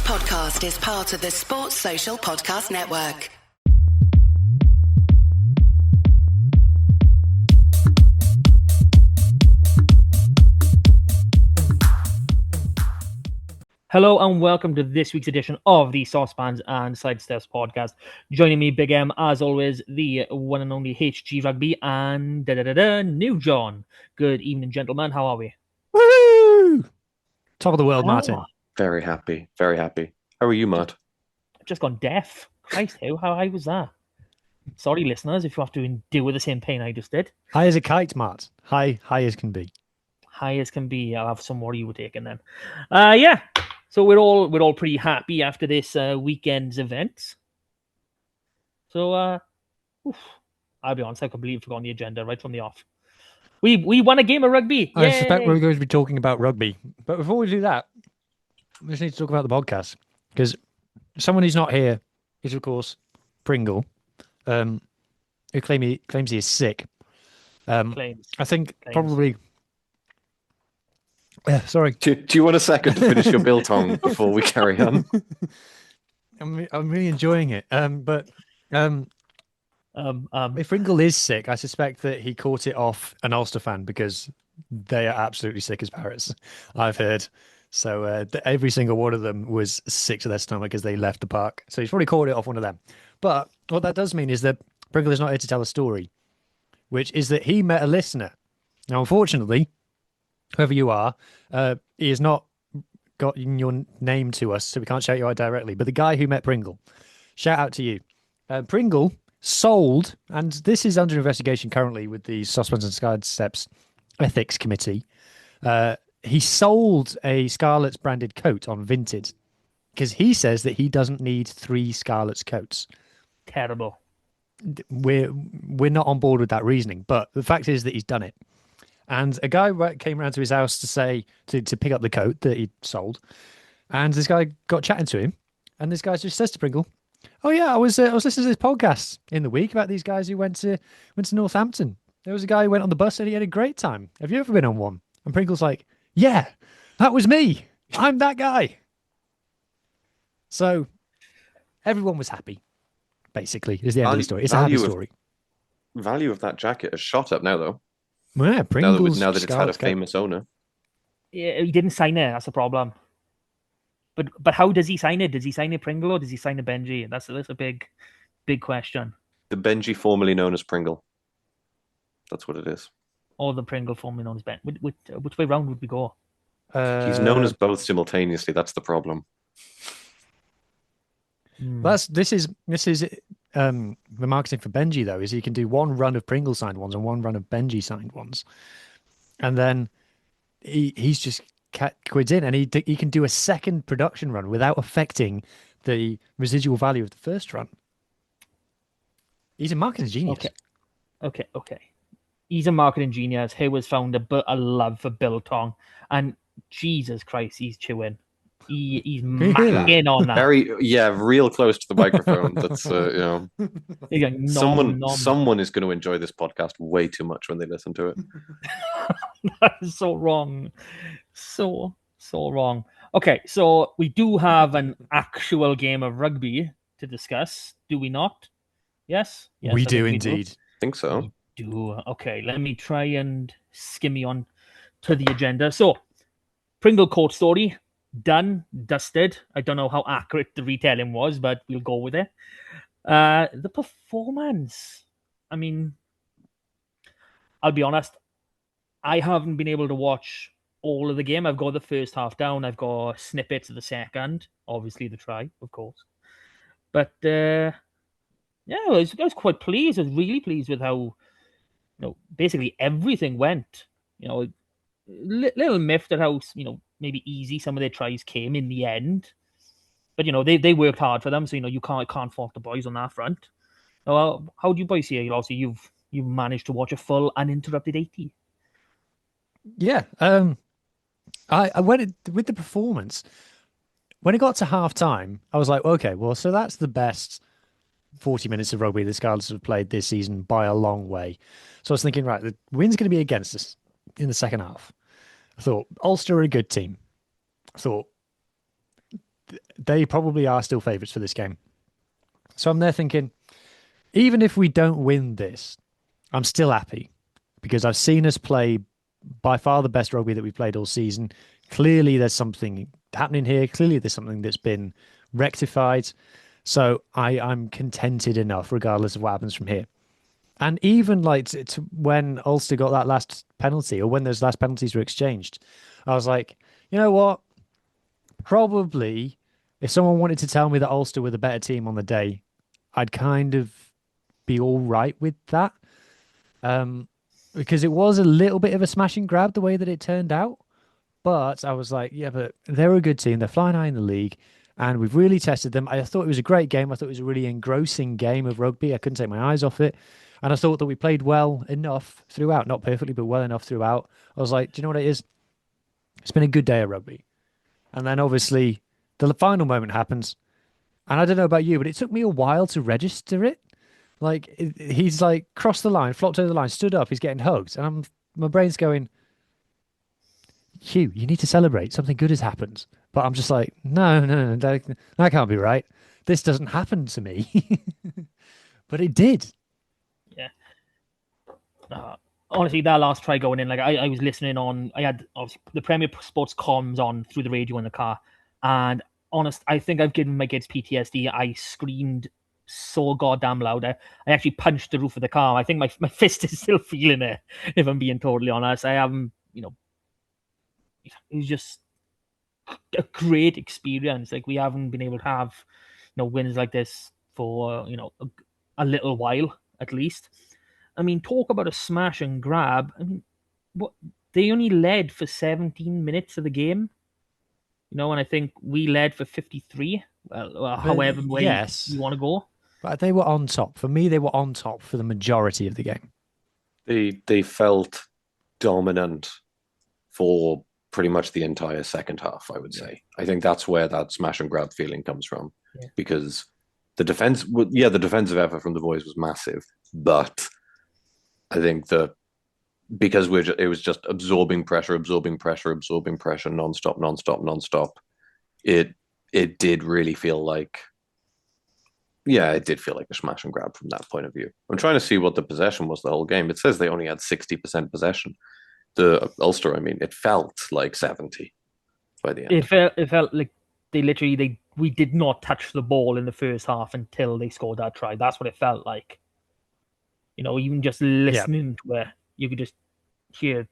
podcast is part of the Sports Social Podcast Network. Hello and welcome to this week's edition of the Sosbans and Sidesteps podcast. Joining me, Big M, as always, the one and only HG Rugby and New John. Good evening, gentlemen. How are we? Woo! Top of the world, Martin. Very happy, very happy. How are you, Matt? I've just gone deaf. Christ, how was that? Sorry, listeners, if you have to endure the same pain I just did. High as a kite, Matt. High as can be. High as can be. I'll have some more you were taking then. Yeah. So we're all pretty happy after this weekend's events. So I'll be honest, I completely forgot the agenda right from the off. We won a game of rugby. I suspect we're going to be talking about rugby. But before we do that, we just need to talk about the podcast. Because someone who's not here is, of course, Pringle, who claims he is sick. Claims. I think probably... sorry. Do you want a second to finish your biltong before we carry on? I'm really enjoying it. But if Pringle is sick, I suspect that he caught it off an Ulster fan because they are absolutely sick as parrots, I've heard. So every single one of them was sick to their stomach as they left the park. So he's probably caught it off one of them. But what that does mean is that Pringle is not here to tell a story, which is that he met a listener. Now, unfortunately, whoever you are, he has not got your name to us, so we can't shout you out directly. But the guy who met Pringle, shout out to you. Pringle sold, and this is under investigation currently with the Sosbans and Sidesteps Ethics Committee. He sold a Scarlets branded coat on Vinted because he says that he doesn't need 3 Scarlets coats. Terrible. We're not on board with that reasoning, but the fact is that he's done it. And a guy came around to his house to pick up the coat that he'd sold, and this guy got chatting to him, and this guy just says to Pringle, "Oh yeah, I was listening to this podcast in the week about these guys who went to Northampton. There was a guy who went on the bus and he had a great time. Have you ever been on one?" And Pringle's like, "Yeah, that was me. I'm that guy." So everyone was happy. Basically, is the end of the story. It's a happy story. Value of that jacket has shot up now, though. Yeah, Pringle's now that it's had a famous owner. Yeah, he didn't sign it. That's the problem. But how does he sign it? Does he sign it Pringle or does he sign it Benji? That's a big question. The Benji formerly known as Pringle. That's what it is. Or the Pringle formerly known as Ben. Which way round would we go? He's known as both simultaneously. That's the problem. This is the marketing for Benji, though, is he can do one run of Pringle signed ones and one run of Benji signed ones, and then he's just quids in, and he can do a second production run without affecting the residual value of the first run. He's a marketing genius. Okay. He's a marketing genius. He was found a love for biltong, and Jesus Christ, he's chewing. He's macking on that. Real close to the microphone. That's Going, someone is going to enjoy this podcast way too much when they listen to it. That is so wrong, so wrong. Okay, so we do have an actual game of rugby to discuss, do we not? Yes, we do indeed. I think so. We do. Okay, let me try and skim you on to the agenda. So, Pringle court story. Done, dusted. I don't know how accurate the retelling was, but we'll go with it. The performance. I mean, I'll be honest. I haven't been able to watch all of the game. I've got the first half down. I've got snippets of the second. Obviously, the try, of course. But I was quite pleased. I was really pleased with how, basically everything went. Little miffed at how, maybe easy some of their tries came in the end. But, they worked hard for them, so, you can't fault the boys on that front. How do you boys see it? Also, you've managed to watch a full uninterrupted 80. Yeah. I went with the performance. When it got to half time, I was like, okay, well, so that's the best 40 minutes of rugby the Scarlets have played this season by a long way. So I was thinking, right, the wind's going to be against us in the second half. I thought Ulster are a good team. I thought they probably are still favourites for this game. So I'm there thinking, even if we don't win this, I'm still happy because I've seen us play by far the best rugby that we've played all season. Clearly, there's something happening here. Clearly, there's something that's been rectified. So I'm contented enough, regardless of what happens from here. And even like when Ulster got that last penalty, or when those last penalties were exchanged, I was like, you know what? Probably, if someone wanted to tell me that Ulster were the better team on the day, I'd kind of be all right with that. Because it was a little bit of a smash and grab the way that it turned out. But I was like, yeah, but they're a good team. They're flying high in the league, and we've really tested them. I thought it was a great game. I thought it was a really engrossing game of rugby. I couldn't take my eyes off it. And I thought that we played well enough throughout, not perfectly, but well enough throughout. I was like, do you know what it is? It's been a good day of rugby. And then obviously the final moment happens. And I don't know about you, but it took me a while to register it. Like he's like crossed the line, flopped over the line, stood up, he's getting hugged. And my brain's going, Hugh, you need to celebrate. Something good has happened. But I'm just like, no, that can't be right. This doesn't happen to me. But it did. Yeah. Honestly, that last try going in, like I was listening on, I had obviously the Premier Sports comms on through the radio in the car, and I think I've given my kids PTSD. I screamed so goddamn loud. I actually punched the roof of the car. I think my fist is still feeling it, if I'm being totally honest. I haven't, it was just a great experience. Like, we haven't been able to have, wins like this for, a little while at least. I mean, talk about a smash and grab. I mean, what they only led for 17 minutes of the game, and I think we led for 53. Well, however way you want to go. But they were on top. For me, they were on top for the majority of the game. They felt dominant for pretty much the entire second half, I would say. I think that's where that smash and grab feeling comes from, because the defensive effort from the boys was massive, but I think because it was just absorbing pressure, nonstop. It did really feel like, it did feel like a smash and grab from that point of view. I'm trying to see what the possession was the whole game. It says they only had 60% possession. The Ulster, it felt like 70 by the end. It felt like we did not touch the ball in the first half until they scored that try. That's what it felt like. Even just listening to it, you could just hear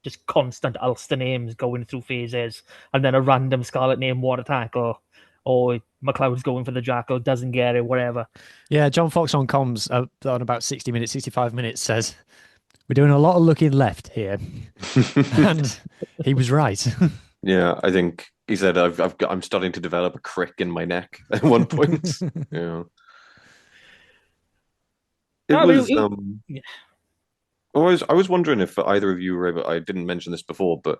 just constant Ulster names going through phases, and then a random Scarlet name, water tackle, or McLeod's going for the jackal, doesn't get it, whatever. Yeah, John Fox on comms on about 65 minutes says, we're doing a lot of looking left here. And he was right. Yeah, I think he said, I'm starting to develop a crick in my neck at one point. Yeah. I was wondering if either of you were able, I didn't mention this before, but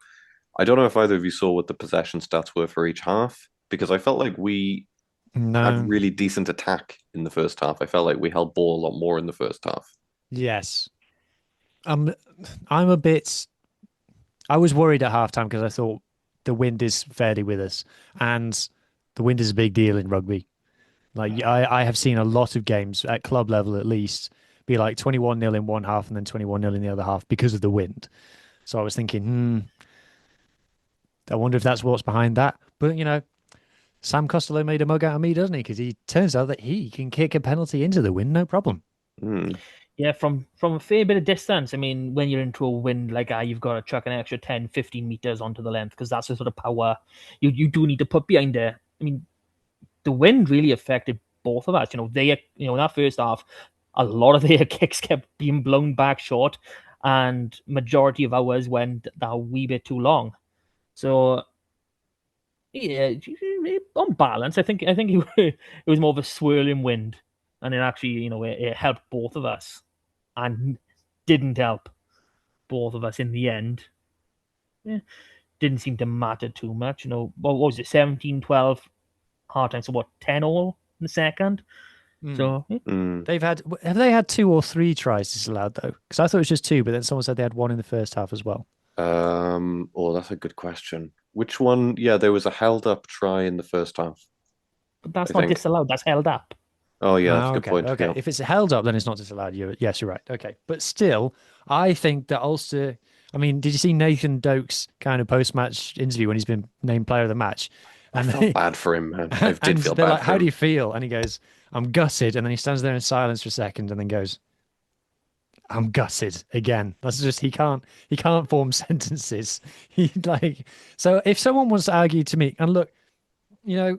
I don't know if either of you saw what the possession stats were for each half, because I felt like we had really decent attack in the first half. I felt like we held ball a lot more in the first half. Yes. I was worried at halftime because I thought the wind is fairly with us, and the wind is a big deal in rugby. Like, I have seen a lot of games at club level, at least, be like 21-0 in one half and then 21-0 in the other half because of the wind. So I was thinking, I wonder if that's what's behind that. But, Sam Costello made a mug out of me, doesn't he? Because he turns out that he can kick a penalty into the wind, no problem. Yeah, from a fair bit of distance. I mean, when you're into a wind like that, you've got to chuck an extra 10, 15 meters onto the length, because that's the sort of power you do need to put behind it. I mean, the wind really affected both of us. In that first half, a lot of their kicks kept being blown back short, and majority of ours went that wee bit too long. So, yeah, on balance, I think it was more of a swirling wind, and it actually, it helped both of us, and didn't help both of us in the end. Yeah, didn't seem to matter too much. What was it, 17-12 hard time? So what, 10-all in the second? So have they had 2 or 3 tries disallowed though? Because I thought it was just 2, but then someone said they had 1 in the first half as well. That's a good question. Which one? Yeah, there was a held up try in the first half, But that's I not think. disallowed. That's held up. Oh yeah, that's a good Okay, point. okay. Yeah. If it's held up, then it's not disallowed. Yes, you're right. Okay, but still, I think that Ulster. I mean, did you see Nathan Doak's kind of post-match interview when he's been named player of the match? I And felt bad for him, man. I did and feel they're bad like, for "How do him. you feel?" And he goes, "I'm gutted." And then he stands there in silence for a second, and then goes, "I'm gutted again." That's just he can't form sentences. He like so. If someone wants to argue to me, and look, you know,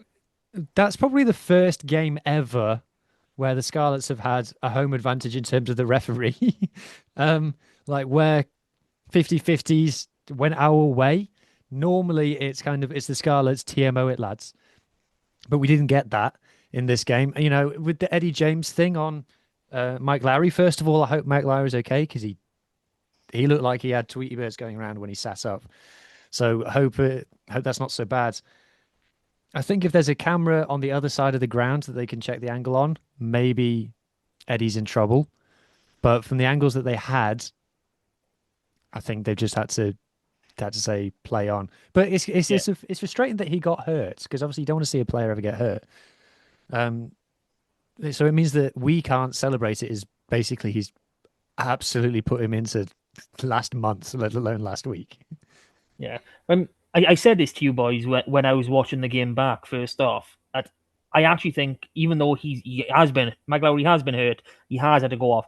that's probably the first game ever where the Scarlets have had a home advantage in terms of the referee. um, like where 50-50s went our way. Normally it's the Scarlets TMO it, lads. But we didn't get that in this game. You know, with the Eddie James thing on Mike Lowry, first of all, I hope Mike Lowry's okay because he looked like he had Tweety Birds going around when he sat up. So hope that's not so bad. I think if there's a camera on the other side of the ground that they can check the angle on, maybe Eddie's in trouble. But from the angles that they had, I think they've just had to say play on. But Yeah. it's frustrating that he got hurt because obviously you don't want to see a player ever get hurt. So it means that we can't celebrate it. Is basically he's absolutely put him into last month, let alone last week. Yeah. I said this to you boys when I was watching the game back first off. That I actually think, even though Mike Lowry has been hurt, he has had to go off.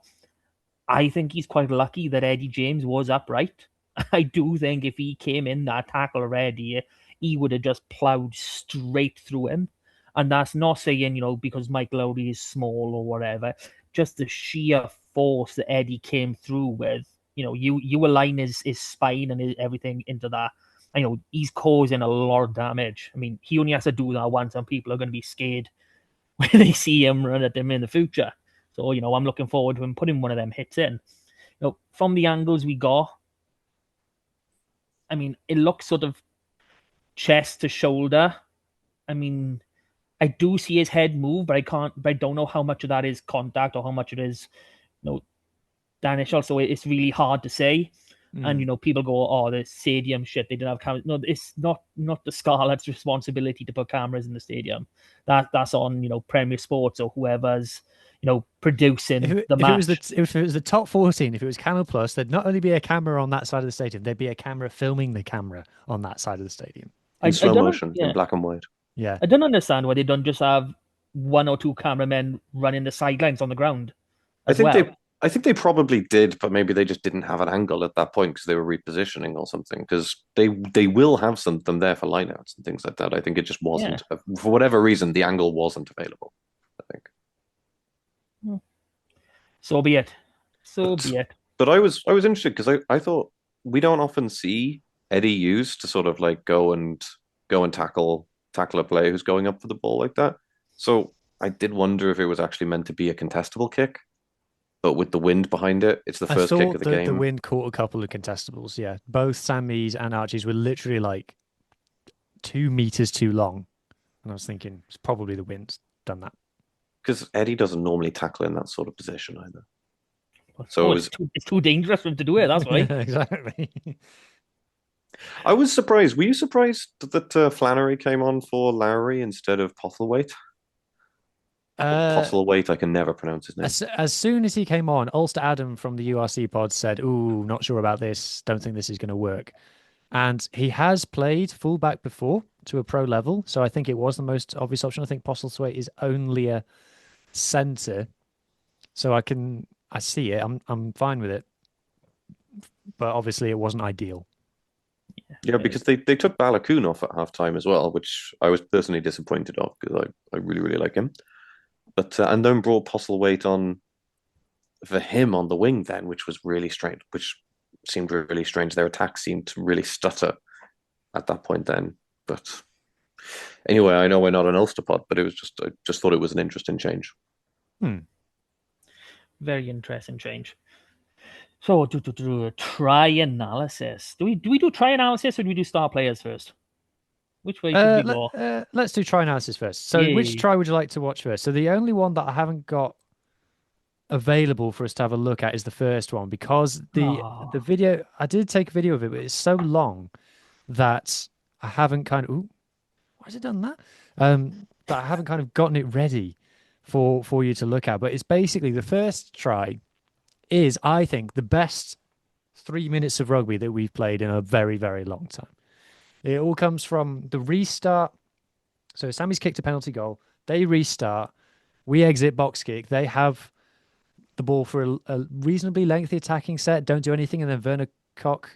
I think he's quite lucky that Eddie James was upright. I do think if he came in that tackle already, he would have just plowed straight through him. And that's not saying, because Mike Lowry is small or whatever, just the sheer force that Eddie came through with. You align his spine and everything into that. He's causing a lot of damage. I mean, he only has to do that once, and people are going to be scared when they see him run at them in the future. So, I'm looking forward to him putting one of them hits in. From the angles we got, I mean, it looks sort of chest to shoulder. I mean, I do see his head move, but I don't know how much of that is contact or how much it is, Danish. Also, it's really hard to say. And people go, "Oh, the stadium shit. They didn't have cameras." No, it's not the Scarlets' responsibility to put cameras in the stadium. That's on Premier Sports or whoever's producing the match. If it was the top 14, if it was Camera Plus, there'd not only be a camera on that side of the stadium, there'd be a camera filming the camera on that side of the stadium In slow don't motion, in black and white. Yeah, I don't understand why they don't just have one or two cameramen running the sidelines on the ground as well. I think they probably did, but maybe they just didn't have an angle at that point because they were repositioning or something. Because they will have them there for lineouts and things like that. I think it just wasn't for whatever reason the angle wasn't available. I think. So be it. Be it. But I was interested because I thought we don't often see Eddie used to sort of like go and tackle a player who's going up for the ball like that. So I did wonder if it was actually meant to be a contestable kick. But with the wind behind it, it's the first kick of the game. The wind caught a couple of contestables. Yeah, both Sammy's and Archie's were literally like 2 meters too long, and I was thinking it's probably the wind's done that. Because Eddie doesn't normally tackle in that sort of position either. So it's too dangerous for him to do it. That's why. Exactly. I was surprised. Were you surprised that Flannery came on for Lowry instead of Postlethwaite? Postlethwaite, I can never pronounce his name. As soon as he came on, Ulster Adam from the URC pod said, "Ooh, not sure about this. Don't think this is going to work." And he has played fullback before to a pro level, so I think it was the most obvious option. I think Postlethwaite is only a centre, so I see it. I'm fine with it, but obviously it wasn't ideal. Yeah, because they took Balakoon off at halftime as well, which I was personally disappointed of because I really, really like him. But and then brought Postlethwaite on for him on the wing then, which was really strange, which seemed really strange. Their attack seemed to really stutter at that point then. But anyway, I know we're not an Ulster pod, but I just thought it was an interesting change. Very interesting change. So try analysis. Do we do try analysis or do we do star players first? Which way should we go? Let's do try analysis first. So which try would you like to watch first? So the only one that I haven't got available for us to have a look at is the first one because the video, I did take a video of it, but it's so long that I haven't kind of. Ooh, why has it done that? That I haven't kind of gotten it ready for you to look at. But it's basically the first try is, I think, the best 3 minutes of rugby that we've played in a very, very long time. It all comes from the restart. So Sammy's kicked a penalty goal. They restart. We exit box kick. They have the ball for a reasonably lengthy attacking set. Don't do anything. And then Werner Koch,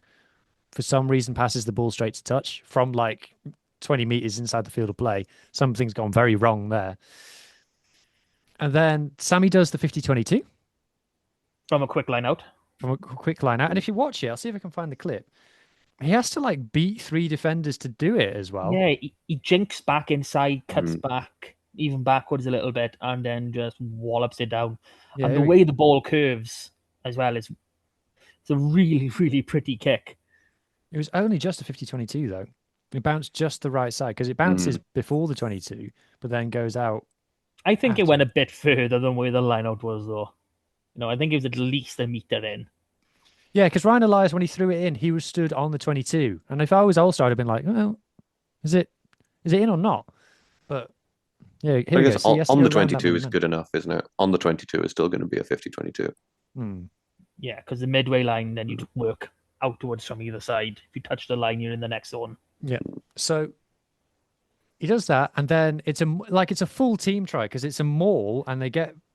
for some reason, passes the ball straight to touch from like 20 meters inside the field of play. Something's gone very wrong there. And then Sammy does the 50-22. From a quick line out. From a quick line out. And if you watch it, I'll see if I can find the clip. He has to like beat 3 defenders to do it as well. Yeah, he jinks back inside, cuts back, even backwards a little bit, and then just wallops it down. Yeah, and the way the ball curves as well it's a really, really pretty kick. It was only just a 50-22 though. It bounced just the right side because it bounces before the 22, but then goes out. I think it went a bit further than where the line out was, though. I think it was at least a meter in. Yeah, because Ryan Elias, when he threw it in, he was stood on the 22. And if I was Ulster, I'd have been like, well, is it in or not? But yeah, here I we guess go. So on the 22 is good enough, isn't it? On the 22 is still going to be a 50-22. Yeah, because the midway line, then you'd work outwards from either side. If you touch the line, you're in the next zone. Yeah. So he does that, and then it's a full team try because it's a maul, and they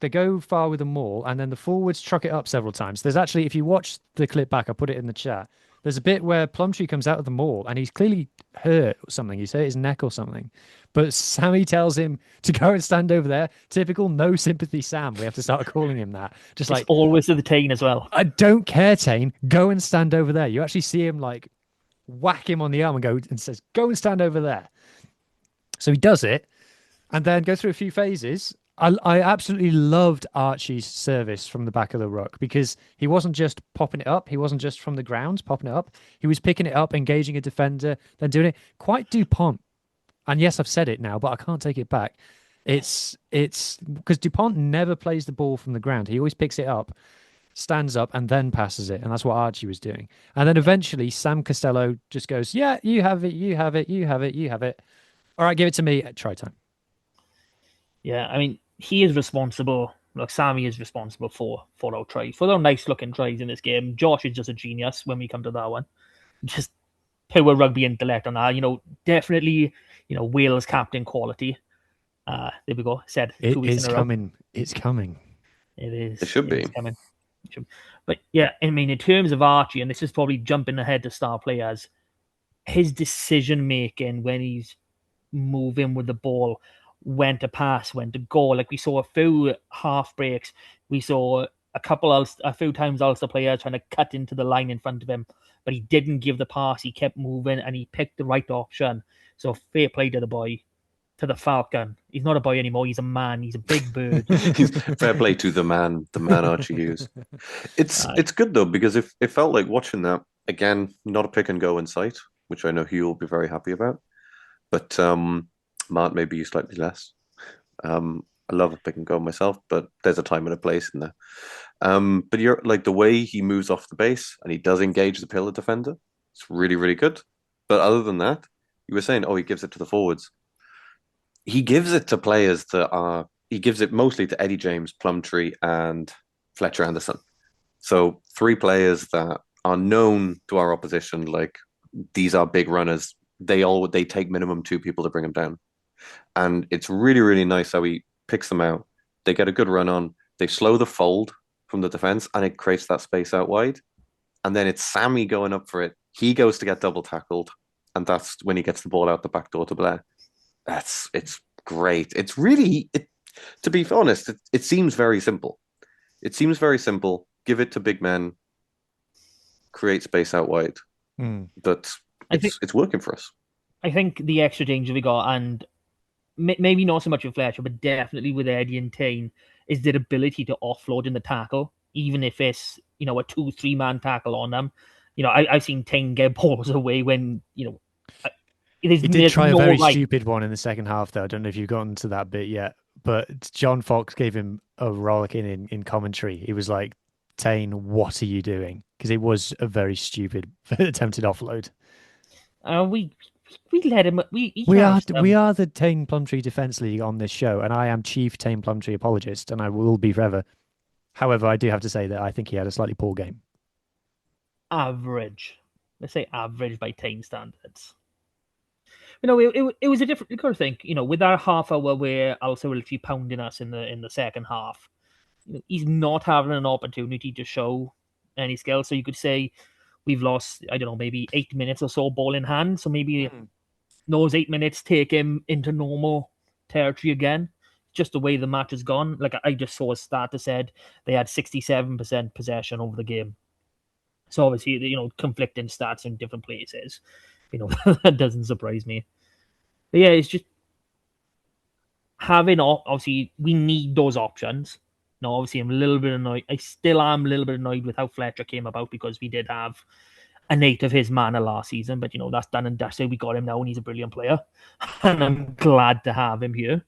go far with a maul, and then the forwards truck it up several times. There's actually, if you watch the clip back, I put it in the chat. There's a bit where Plumtree comes out of the maul, and he's clearly hurt or something. You say his neck or something, but Sammy tells him to go and stand over there. Typical no sympathy Sam. We have to start calling him that. Just it's like always to the Tane as well. I don't care, Tane. Go and stand over there. You actually see him like whack him on the arm and go and says, "Go and stand over there." So he does it and then goes through a few phases. I absolutely loved Archie's service from the back of the ruck because he wasn't just popping it up. He wasn't just from the ground popping it up. He was picking it up, engaging a defender, then doing it quite DuPont. And yes, I've said it now, but I can't take it back. It's because DuPont never plays the ball from the ground. He always picks it up, stands up, and then passes it. And that's what Archie was doing. And then eventually Sam Costello just goes, yeah, you have it, you have it, you have it, you have it. All right, give it to me at try time. Yeah, I mean, he is responsible. Look, Sammy is responsible for our tries, for their nice looking tries in this game. Josh is just a genius when we come to that one. Just pure rugby intellect on that. Definitely, Wales captain quality. There we go. Said 2 weeks in a row. Coming. It's coming. It is. It should be. Coming. But yeah, I mean, in terms of Archie, and this is probably jumping ahead to star players, his decision making when he's moving with the ball, when to pass, when to go. Like we saw a few half breaks, we saw a few times Ulster players trying to cut into the line in front of him, but he didn't give the pass. He kept moving and he picked the right option. So fair play to the boy, to the Falcon. He's not a boy anymore. He's a man. He's a big bird. Fair play to the man Archie Hughes. It's good though because it felt like watching that again. Not a pick and go in sight, which I know Hugh will be very happy about. But Mart maybe slightly less. I love a pick and go myself, but there's a time and a place in there. But you're like the way he moves off the base and he does engage the pillar defender. It's really, really good. But other than that, you were saying, he gives it to the forwards. He gives it to players he gives it mostly to Eddie James, Plumtree, and Fletcher Anderson. So 3 players that are known to our opposition, like these are big runners. They take minimum 2 people to bring them down. And it's really, really nice how he picks them out. They get a good run on. They slow the fold from the defense and it creates that space out wide. And then it's Sammy going up for it. He goes to get double tackled. And that's when he gets the ball out the back door to Blair. It's great. It's really, to be honest, it seems very simple. It seems very simple. Give it to big men. Create space out wide. But it's working for us. I think the extra danger we got, and maybe not so much with Fletcher, but definitely with Eddie and Tane, is their ability to offload in the tackle, even if it's a 2-3 man tackle on them. I've seen Tane get balls away when he did try a very stupid one in the second half, though. I don't know if you've gotten to that bit yet, but John Fox gave him a rollicking in commentary. He was like, "Tane, what are you doing?" Because it was a very stupid attempted offload. we let him. We are the Tame Plumtree Defence League on this show, and I am Chief Tame Plumtree apologist, and I will be forever. However, I do have to say that I think he had a slightly poor game. Average. Let's say average by Tame standards. It was a different. You got to think. With our half hour where also will be pounding us in the second half, he's not having an opportunity to show any skill. So you could say we've lost, I don't know, maybe 8 minutes or so ball in hand. So maybe those 8 minutes take him into normal territory again. Just the way the match has gone. Like I just saw a stat that said they had 67% possession over the game. So obviously, conflicting stats in different places. That doesn't surprise me. But yeah, it's just having, obviously, we need those options. No, obviously, I'm a little bit annoyed. I still am a little bit annoyed with how Fletcher came about because we did have a Nate of his mana last season, but that's done and dusted. We got him now, and he's a brilliant player, and I'm glad to have him here.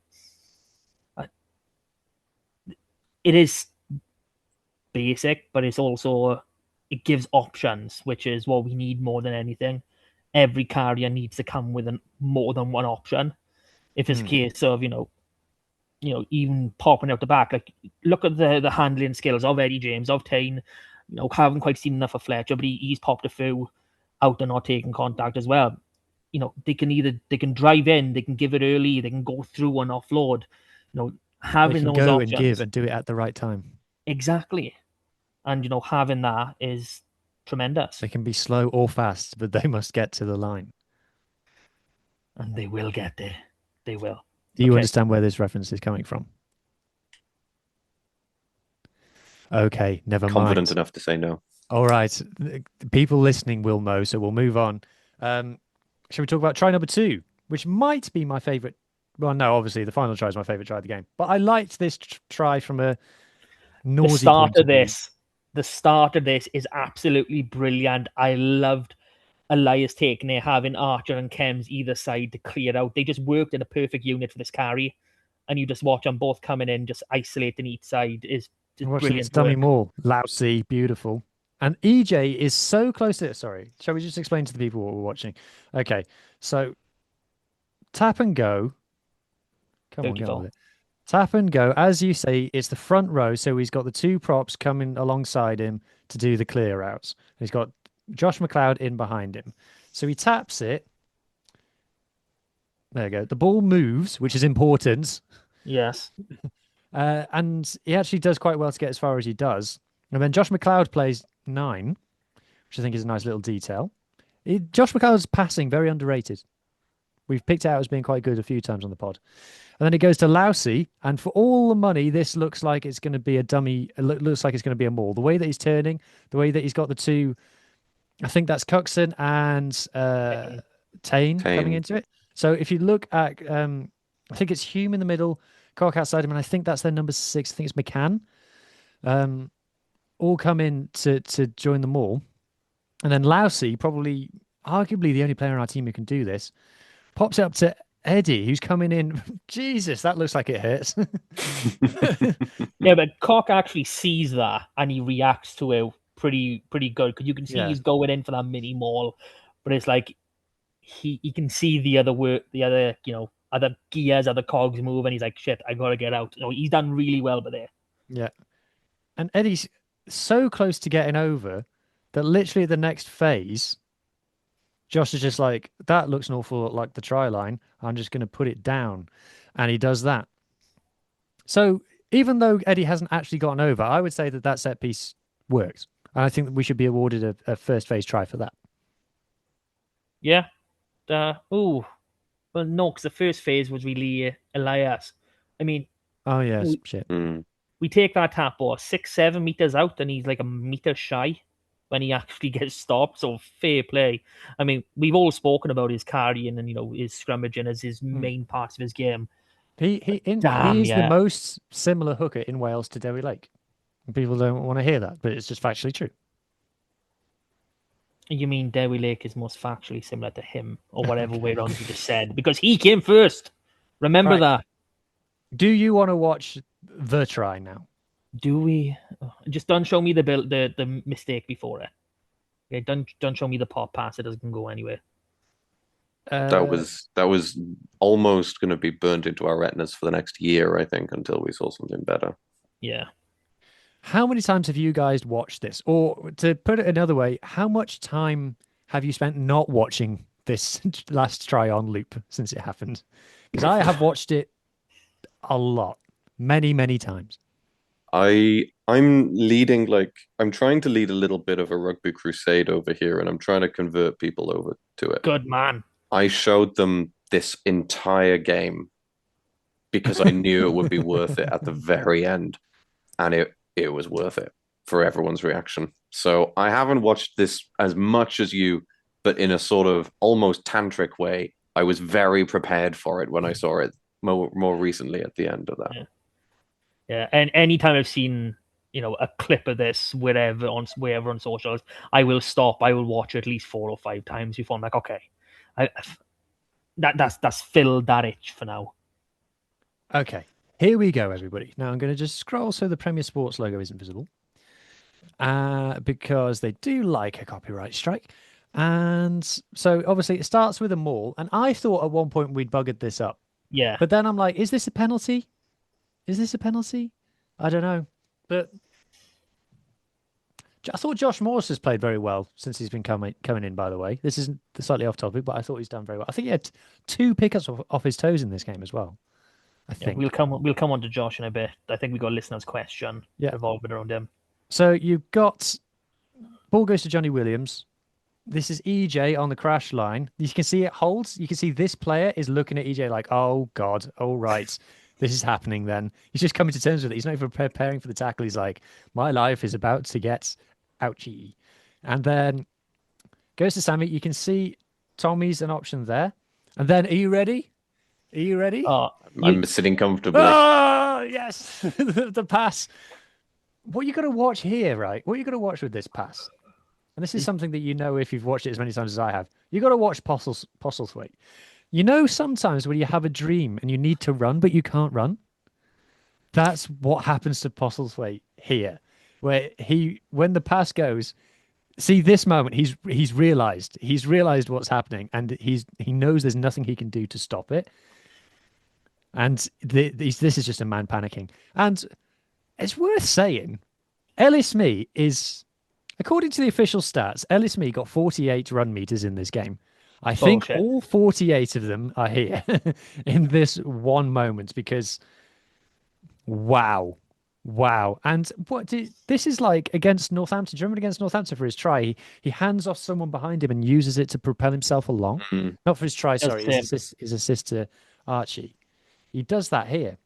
It is basic, but it's also it gives options, which is what we need more than anything. Every carrier needs to come with more than one option. If it's a case of even popping out the back, like look at the handling skills of Eddie James, of Tane. Haven't quite seen enough of Fletcher, but he's popped a few out and not taking contact as well. They can drive in, they can give it early, they can go through and offload. Having they can those go options, and give and do it at the right time. Exactly, and having that is tremendous. They can be slow or fast, but they must get to the line, and they will get there. They will. Do you understand where this reference is coming from? Okay, never mind. Confident enough to say no. All right. People listening will know, so we'll move on. Shall we talk about try number 2, which might be my favourite? Well, no, obviously the final try is my favourite try of the game. But I liked this try from a nausea The start point of view. The start of this is absolutely brilliant. I loved Elias taking it, having Archer and Kems either side to clear out. They just worked in a perfect unit for this carry. And you just watch them both coming in, just isolating each side. Is brilliant. It's dummy maul. Lousy, beautiful. And EJ is so close to it. Sorry. Shall we just explain to the people what we're watching? Okay. So tap and go. Come on, get on with it. Tap and go. As you say, it's the front row. So he's got the 2 props coming alongside him to do the clear outs. He's got Josh McLeod in behind him. So he taps it. There you go. The ball moves, which is important. Yes. And he actually does quite well to get as far as he does. And then Josh McLeod plays 9, which I think is a nice little detail. Josh McLeod's passing, very underrated. We've picked it out as being quite good a few times on the pod. And then it goes to Lousy, and for all the money, this looks like it's going to be a dummy. It looks like it's going to be a maul. The way that he's turning, the way that he's got the 2, I think that's Cuxon and Tane coming into it. So if you look at, I think it's Hume in the middle, Cock outside him, and I think that's their number 6. I think it's McCann. All come in to join the maul. And then Lousy, probably arguably the only player on our team who can do this, pops it up to Eddie, who's coming in. Jesus, that looks like it hurts. Yeah, but Cock actually sees that and he reacts to it pretty good because you can see he's going in for that mini maul, but it's like he can see the other other gears, other cogs move, and he's like, shit, I gotta get out. He's done really well by there. Yeah, and Eddie's so close to getting over that literally the next phase, Josh is just like, that looks an awful lot like the try line. I'm just going to put it down. And he does that. So even though Eddie hasn't actually gotten over, I would say that set piece works. And I think that we should be awarded a first phase try for that. Yeah. Well, no, because the first phase was really Elias. I mean... Oh, yes. Shit. We take that tap ball 6-7 meters out and he's like a meter shy when he actually gets stopped. So fair play. I mean, we've all spoken about his carrying and his scrummaging as his main parts of his game. He is the most similar hooker in Wales to Dewi Lake. People don't want to hear that, but it's just factually true. You mean Dewi Lake is most factually similar to him, or whatever way around you just said, because he came first. Remember that. Do you want to watch the try now? Do we? Just don't show me the mistake before it. Okay, don't show me the pop pass. It doesn't go anywhere. That was almost going to be burnt into our retinas for the next year, I think, until we saw something better. Yeah. How many times have you guys watched this? Or to put it another way, how much time have you spent not watching this last try on loop since it happened? Because I have watched it a lot, many, many times. I'm trying to lead a little bit of a rugby crusade over here, and I'm trying to convert people over to it. Good man. I showed them this entire game because I knew it would be worth it at the very end, and it was worth it for everyone's reaction. So I haven't watched this as much as you, but in a sort of almost tantric way. I was very prepared for it when I saw it more recently at the end of that. Yeah. Yeah, and anytime I've seen, a clip of this wherever on socials, I will stop. I will watch it at least 4 or 5 times before I'm like, okay, that's filled that itch for now. Okay, here we go, everybody. Now I'm going to just scroll so the Premier Sports logo isn't visible, because they do like a copyright strike. And so obviously it starts with a maul, and I thought at one point we'd buggered this up. Yeah, But then I'm like, is this a penalty? Is this a penalty? I don't know. But I thought Josh Morris has played very well since he's been coming in, by the way. This isn't slightly off topic, but I thought he's done very well. I think he had 2 pickups off his toes in this game as well. I think. we'll come on to Josh in a bit. I think we got a listener's question revolving around him. So you've got ball goes to Johnny Williams. This is EJ on the crash line. You can see it holds. You can see this player is looking at EJ like, oh God, all right. This is happening then. He's just coming to terms with it. He's not even preparing for the tackle. He's like, my life is about to get ouchie. And then goes to Sammy. You can see Tommy's an option there. And then, are you ready? Are you ready? I'm sitting comfortably. Oh, yes. The pass. What you got to watch here, right? What you got to watch with this pass? And this is something that you know if you've watched it as many times as I have. You got to watch Postlethwaite. You know, sometimes when you have a dream and you need to run, but you can't run. That's what happens to Postlethwaite here, where when the pass goes, see this moment, he's realized what's happening, and he knows there's nothing he can do to stop it. And this is just a man panicking. And it's worth saying, Ellis Mee is, according to the official stats, Ellis Mee got 48 run meters in this game. I think all 48 of them are here in this one moment because, wow. And this is like against Northampton. Do you remember against Northampton for his try? He hands off someone behind him and uses it to propel himself along. Not for his try, sorry. His assist to Archie. He does that here.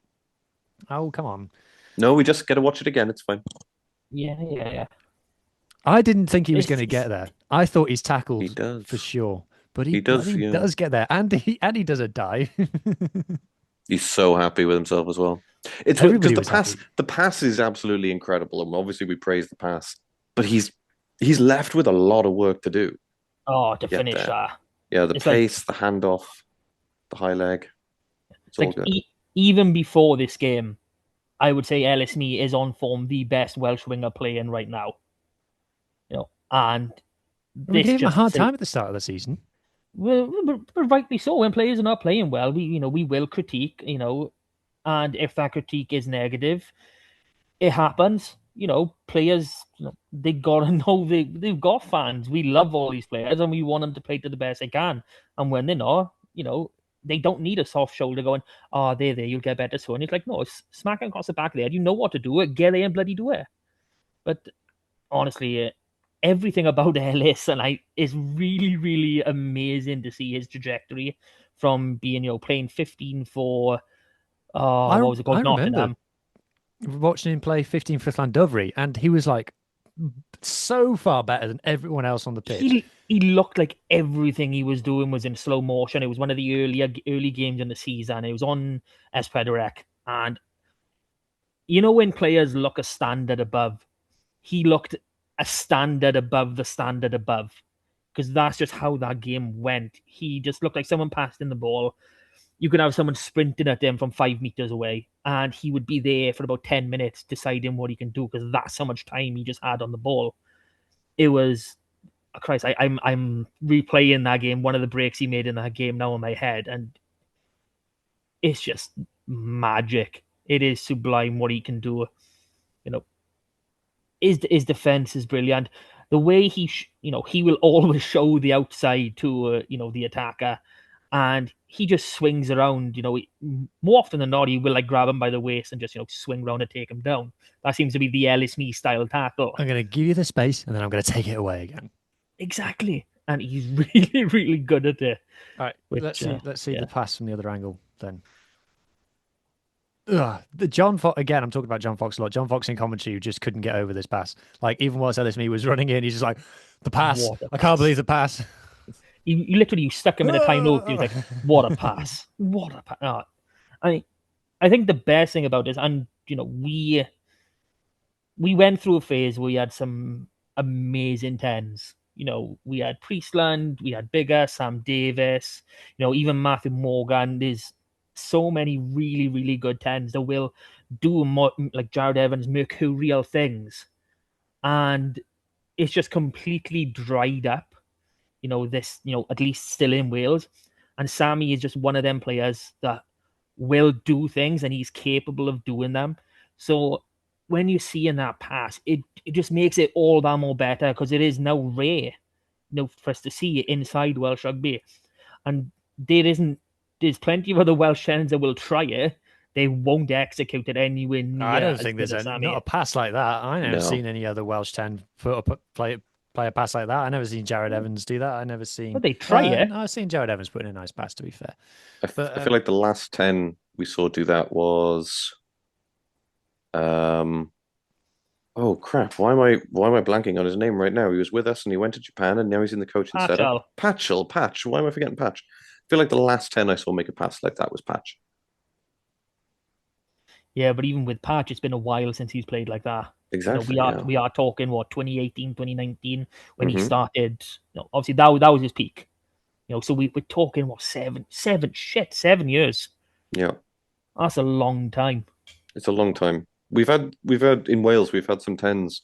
Oh, come on. No, we just got to watch it again. It's fine. Yeah. I didn't think he was going to get there. I thought he's tackled He does. for sure. But he does get there. And he does a dive. He's so happy with himself as well. It's because the pass is absolutely incredible. And obviously we praise the pass, but he's left with a lot of work to do. Oh, to finish that. Yeah, the pace, the handoff, the high leg. It's all good. Even before this game, I would say Ellis Mee is on form the best Welsh winger playing right now. And we gave him a hard time at the start of the season. Well, but rightly so. When players are not playing well, we will critique, and if that critique is negative, it happens. Players, they gotta know they've got fans. We love all these players, and we want them to play to the best they can. And when they're not, they don't need a soft shoulder going, oh, there, you'll get better soon. It's like, no, smack across the back there. You know what to do it. Get there and bloody do it. But honestly, everything about Ellis is really, really amazing to see his trajectory from being, playing 15 for, what was it called? Nottingham. Watching him play 15 for Llandovery, and he was like so far better than everyone else on the pitch. He looked like everything he was doing was in slow motion. It was one of the early games in the season. It was on Espedirec. And when players look a standard above, he looked a standard above the standard above, because that's just how that game went. He just looked like someone passed in the ball. You could have someone sprinting at him from 5 meters away, and he would be there for about 10 minutes deciding what he can do, because that's how much time he just had on the ball. It was Christ, I'm replaying that game, one of the breaks he made in that game now in my head, and it's just magic. It is sublime what he can do. You know, his defense is brilliant. The way he will always show the outside to the attacker, and he just swings around. More often than not, he will like grab him by the waist and just swing around and take him down. That seems to be the Ellis Me style tackle. I'm going to give you the space, and then I'm going to take it away again. Exactly, and he's really, really good at it. All right, let's see yeah. the pass from the other angle then. The John Fox again. I'm talking about John Fox a lot. John Fox in commentary who just couldn't get over this pass. Like even whilst Ellis Me was running in, he's just like, the pass. I can't believe the pass. You literally stuck him in a timeout. He was like, "What a pass! What a pass!" Oh, I think the best thing about this, and we went through a phase where we had some amazing tens. We had Priestland, we had Bigger, Sam Davis, even Matthew Morgan. There's so many really, really good tens that will do more, like Jared Evans, mercurial things. And it's just completely dried up, at least still in Wales. And Sammy is just one of them players that will do things and he's capable of doing them. So when you see in that pass, it just makes it all that more better because it is now rare, for us to see it inside Welsh rugby. And there's plenty of other Welsh fans that will try it. They won't execute it anywhere near. I don't think there's not a pass like that. I never seen any other Welsh 10 play a pass like that. I never seen Jared Evans do that. I never seen. But they try it. I've seen Jared Evans put in a nice pass. To be fair, I feel like the last 10 we saw do that was. Oh crap! Why am I blanking on his name right now? He was with us and he went to Japan and now he's in the coaching setup. Patch. Why am I forgetting Patch? I feel like the last 10 I saw make a pass like that was Patch. Yeah, but even with Patch, it's been a while since he's played like that. Exactly. We are talking 2018, 2019 when he started. Obviously that was his peak. So we're talking 7 years. Yeah, that's a long time. It's a long time. We've had in Wales, we've had some 10s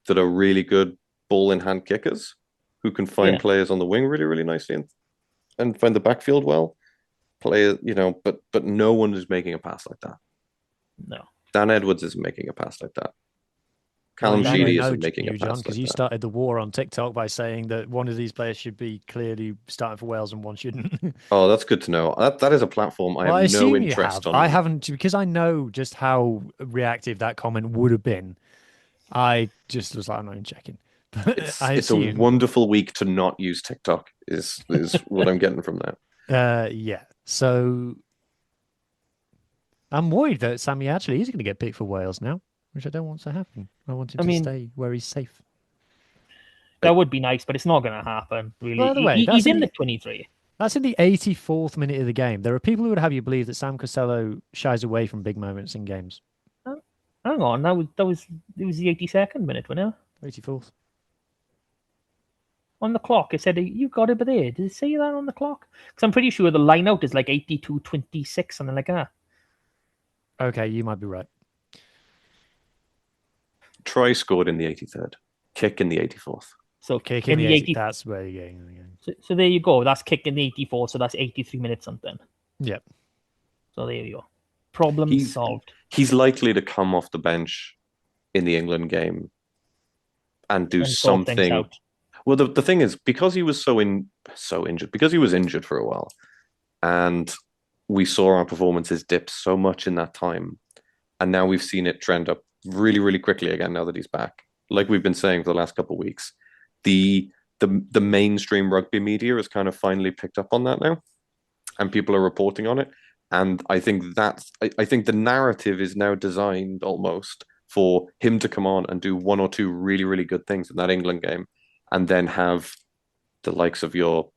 that are really good ball in hand kickers who can find players on the wing really, really nicely and find the backfield well. But no one is making a pass like that. No. Dan Edwards isn't making a pass like that. Callum Sheedy isn't making a pass like that. Because you started the war on TikTok by saying that one of these players should be clearly starting for Wales and one shouldn't. Oh, that's good to know. That is a platform I have no interest on. I haven't, because I know just how reactive that comment would have been. I just was like, I'm not even checking. It's a wonderful week to not use TikTok is what I'm getting from that. Yeah. So I'm worried that Sammy actually is going to get picked for Wales now, which I don't want to happen. I want him to stay where he's safe. That would be nice, but it's not going to happen, really. By the way, he's in the 23. That's in the 84th minute of the game. There are people who would have you believe that Sam Costello shies away from big moments in games. Hang on, it was the 82nd minute, wasn't it? 84th. On the clock, it said you got it, but there. Did it say that on the clock? Because I'm pretty sure the line out is like 82-26, something like that. Okay, you might be right. Troy scored in the 83rd. Kick in the 84th. So kick in the 80th. That's where you're getting again. So there you go. That's kick in the 84th. So that's 83 minutes something. Yep. So there you go. Problem solved. He's likely to come off the bench in the England game and do something. Well, the thing is, because he was so injured, because he was injured for a while, and we saw our performances dip so much in that time, and now we've seen it trend up really, really quickly again now that he's back. Like we've been saying for the last couple of weeks, the mainstream rugby media has kind of finally picked up on that now, and people are reporting on it. And I think the narrative is now designed almost for him to come on and do one or two really, really good things in that England game, and then have the likes of your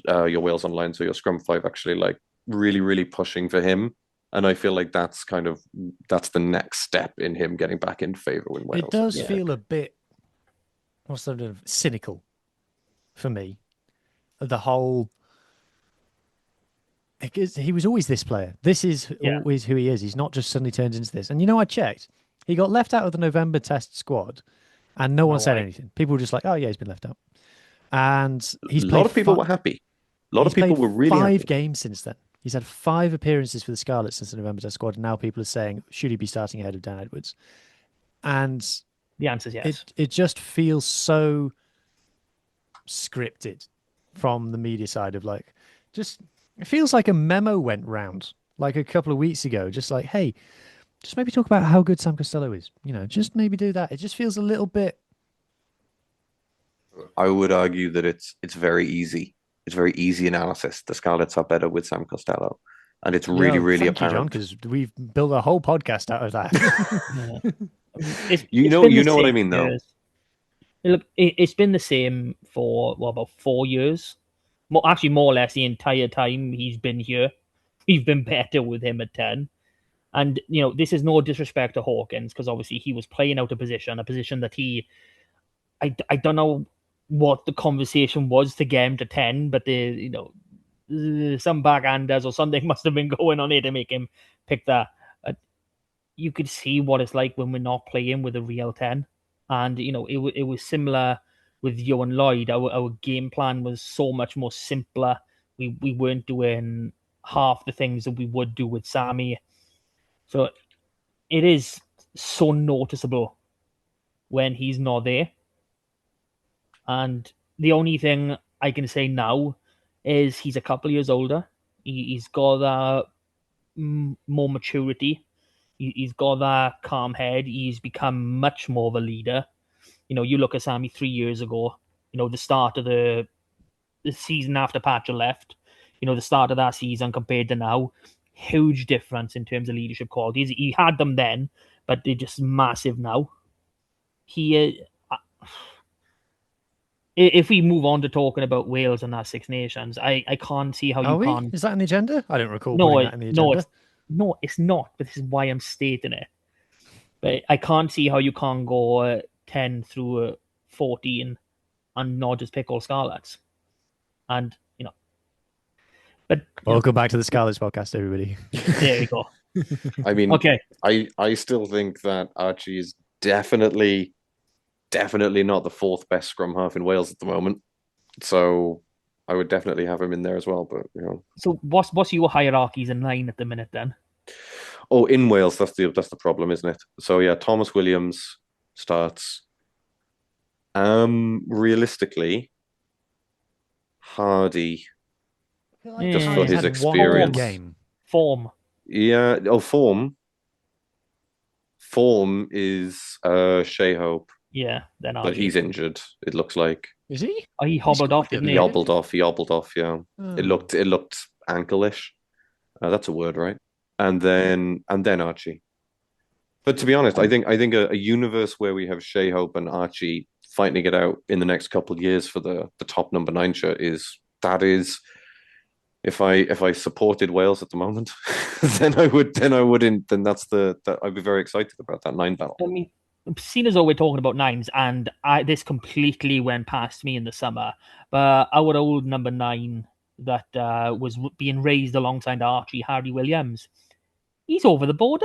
Wales Online, so your Scrum 5 actually like really, really pushing for him. And I feel like that's the next step in him getting back in favour with Wales. It does feel a bit, cynical for me. The whole, because he was always this player. This is always who he is. He's not just suddenly turned into this. And I checked. He got left out of the November test squad and no one said I- anything. People were just like, "Oh yeah, he's been left out." And he's A played lot of people were happy. A lot of people were really 5 happy. games since then. He's had 5 appearances for the Scarlets since the November Test squad. And now people are saying, should he be starting ahead of Dan Edwards? And The answer is yes. it just feels so scripted from the media side of like, just it feels like a memo went round like a couple of weeks ago, just like, hey, just maybe talk about how good Sam Costello is. Just maybe do that. It just feels a little bit. I would argue that it's very easy. It's very easy analysis. The Scarlets are better with Sam Costello, and it's really, really Thank you, John, apparent. because we've built a whole podcast out of that. Yeah. It's You been know the what I same mean, though. years. Look, it's been the same for about 4 years. Actually, more or less the entire time he's been here. We've been better with him at 10. And this is no disrespect to Hawkins, because obviously he was playing out a position that I don't know what the conversation was to get him to 10, but some backhanders or something must have been going on here to make him pick that. You could see what it's like when we're not playing with a real 10. And, it was similar with Joe and Lloyd. Our game plan was so much more simpler. We weren't doing half the things that we would do with Sammy. So it is so noticeable when he's not there. And the only thing I can say now is he's a couple of years older. He's got that more maturity. He's got that calm head. He's become much more of a leader. You look at Sammy 3 years ago, the start of the season after Patcher left, the start of that season compared to now, huge difference in terms of leadership qualities. He had them then, but they're just massive now. If we move on to talking about Wales and our Six Nations, I can't see how Are we? can't. Is that an agenda? I don't recall No, putting that in the agenda. No, it's not. But this is why I'm stating it. But I can't see how you can't go 10 through 14 and not just pick all Scarlets. And but Welcome back to the Scarlets podcast, everybody. there you go. I mean, Okay. I still think that Archie is definitely not the 4th best scrum half in Wales at the moment. So I would definitely have him in there as well. But So what's your hierarchies in 9 at the minute then? Oh, in Wales, that's the problem, isn't it? So yeah, Thomas Williams starts. Realistically, Hardy, just for his experience. Form. Yeah. Oh, form. Form is Shea Hope. Yeah, then but he's injured. It looks like. Is he? Oh, he hobbled off, didn't he? He hobbled off. Yeah. Oh. It looked ankle-ish. That's a word, right? And then Archie. But to be honest, I think a universe where we have Shea Hope and Archie fighting it out in the next couple of years for the top number 9 shirt is if I supported Wales at the moment, then I'd be very excited about that 9 battle. I mean, seeing as though we're talking about 9s, and this completely went past me in the summer, but our old number 9 that was being raised alongside Archie, Harry Williams, he's over the border.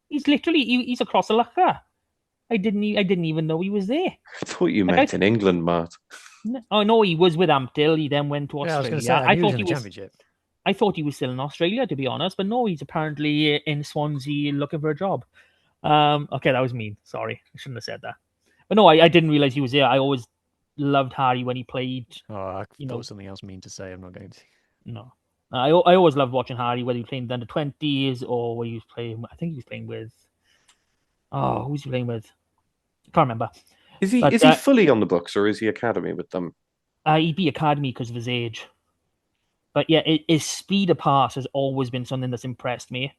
He's literally he's across the locker. I didn't even know he was there. I thought you meant in England, Matt. Oh no, he was with Amptill. He then went to Australia. I was going to say, I thought he was championship. I thought he was still in Australia, to be honest, but no, he's apparently in Swansea looking for a job. Okay, that was mean. Sorry, I shouldn't have said that. But no, I didn't realize he was there. I always loved Harry when he played. Oh, I thought something else mean to say. I'm not going to. No, I always loved watching Harry, whether he was playing the under-20s or whether he was playing. I think he was playing with. Oh, who's he playing with? I can't remember. Is he fully on the books or is he academy with them? He'd be academy because of his age. But yeah, his speed of pass has always been something that's impressed me.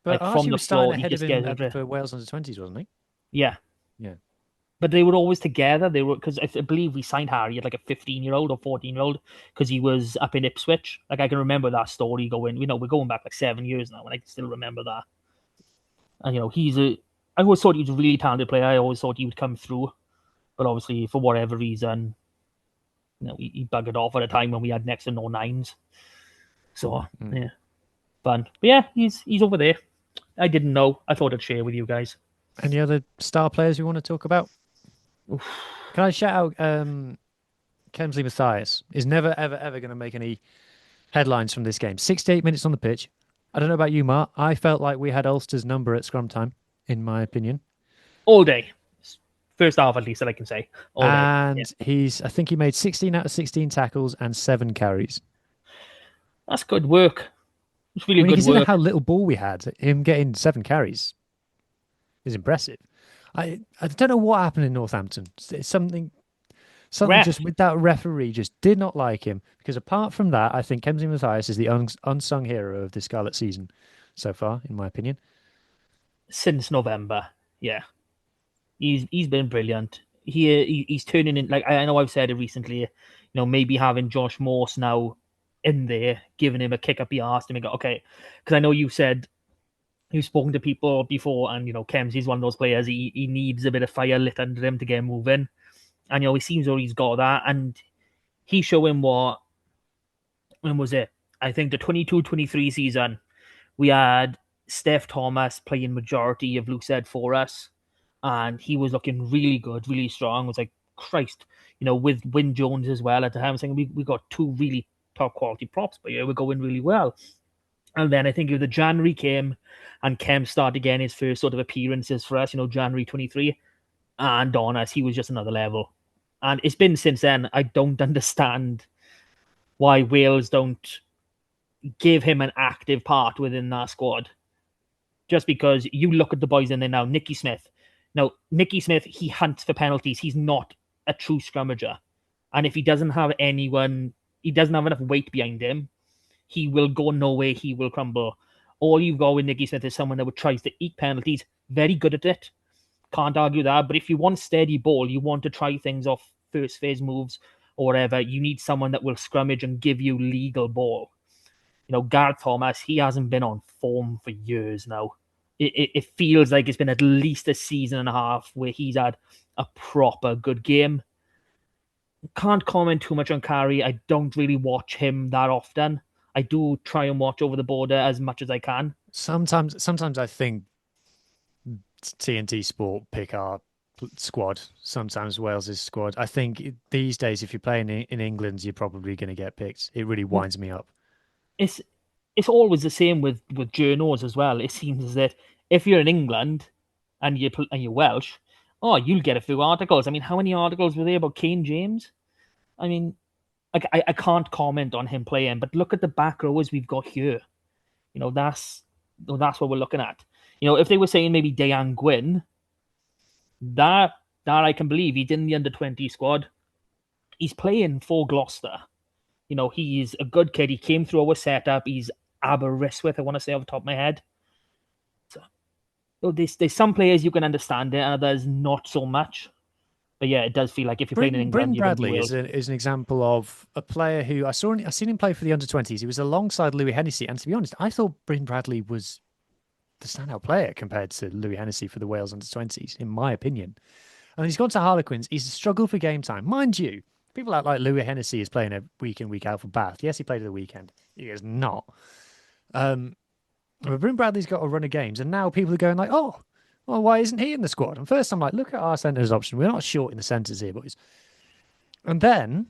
But like Archie was starting ahead of him for Wales under-20s, wasn't he? Yeah. Yeah. But they were always together. They were, because I believe we signed Harry at like a 15-year-old or 14-year-old because he was up in Ipswich. Like I can remember that story going. We're going back like 7 years now, and I can still remember that. And I always thought he was a really talented player. I always thought he would come through, but obviously for whatever reason, he buggered off at a time when we had next to no 9s. So yeah, but yeah, he's over there. I didn't know. I thought I'd share with you guys. Any other star players you want to talk about? Can I shout out Kemsley Mathias is never, ever, ever going to make any headlines from this game. 68 minutes on the pitch. I don't know about you, Mark. I felt like we had Ulster's number at scrum time, in my opinion. All day. First half, at least, that I can say. All day. Yeah. And I think he made 16 out of 16 tackles and 7 carries. That's good work. It's really When you good consider work. how little ball we had, him getting 7 carries is impressive. I don't know what happened in Northampton. It's something just with that referee just did not like him. Because apart from that, I think Kemsley Mathias is the unsung hero of the Scarlet season so far, in my opinion. Since November, yeah. He's been brilliant. He's turning in, like, I know I've said it recently, maybe having Josh Morse now in there, giving him a kick up the arse to make it okay. Because I know you said you've spoken to people before, and Kemsy's one of those players. He needs a bit of fire lit under him to get moving, and he seems he's got that, and he's showing what. When was it? I think the 22-23 season, we had Steph Thomas playing majority of Lucid for us, and he was looking really good, really strong. It was like, Christ, with Wyn Jones as well at the time. I was saying we got 2 really top quality props, but yeah, we're going really well. And then I think the January came, and Kem started again his first sort of appearances for us, January 23, and on us, he was just another level. And it's been since then. I don't understand why Wales don't give him an active part within that squad. Just because you look at the boys in there now, Nicky Smith. Now, Nicky Smith, he hunts for penalties. He's not a true scrummager. And if he doesn't have anyone, he doesn't have enough weight behind him, he will go nowhere, he will crumble. All you've got with Nicky Smith is someone that tries to eke penalties, very good at it. Can't argue that. But if you want steady ball, you want to try things off first phase moves or whatever, you need someone that will scrummage and give you legal ball. Gareth Thomas, he hasn't been on form for years now. It feels like it's been at least a season and a half where he's had a proper good game. Can't comment too much on Carey. I don't really watch him that often. I do try and watch over the border as much as I can. Sometimes I think TNT Sport pick our squad. Sometimes Wales's squad. I think these days, if you're playing in England, you're probably going to get picked. It really winds me up. It's always the same with journos as well. It seems as that if you're in England and you're Welsh, you'll get a few articles. I mean, how many articles were there about Kane James? I mean, I can't comment on him playing, but look at the back rowers we've got here. That's what we're looking at. If they were saying maybe Dejan Gwyn, that I can believe. He's in the under-20 squad. He's playing for Gloucester. He's a good kid. He came through our setup. He's Aberystwyth, I want to say off the top of my head. So there's some players you can understand it, and others not so much. But yeah, it does feel like if you're playing in England, Bryn Bradley is an example of a player who I seen him play for the under-20s. He was alongside Louis Hennessy, and to be honest, I thought Bryn Bradley was the standout player compared to Louis Hennessy for the Wales under-20s, in my opinion. And he's gone to Harlequins. He's struggled for game time, mind you. People act like Louis Hennessy is playing a week in, week out for Bath. Yes, he played at the weekend. He is not. But Bryn Bradley's got a run of games, and now people are going like, oh, well, why isn't he in the squad? And first I'm like, look at our centres option. We're not short in the centres here, boys. And then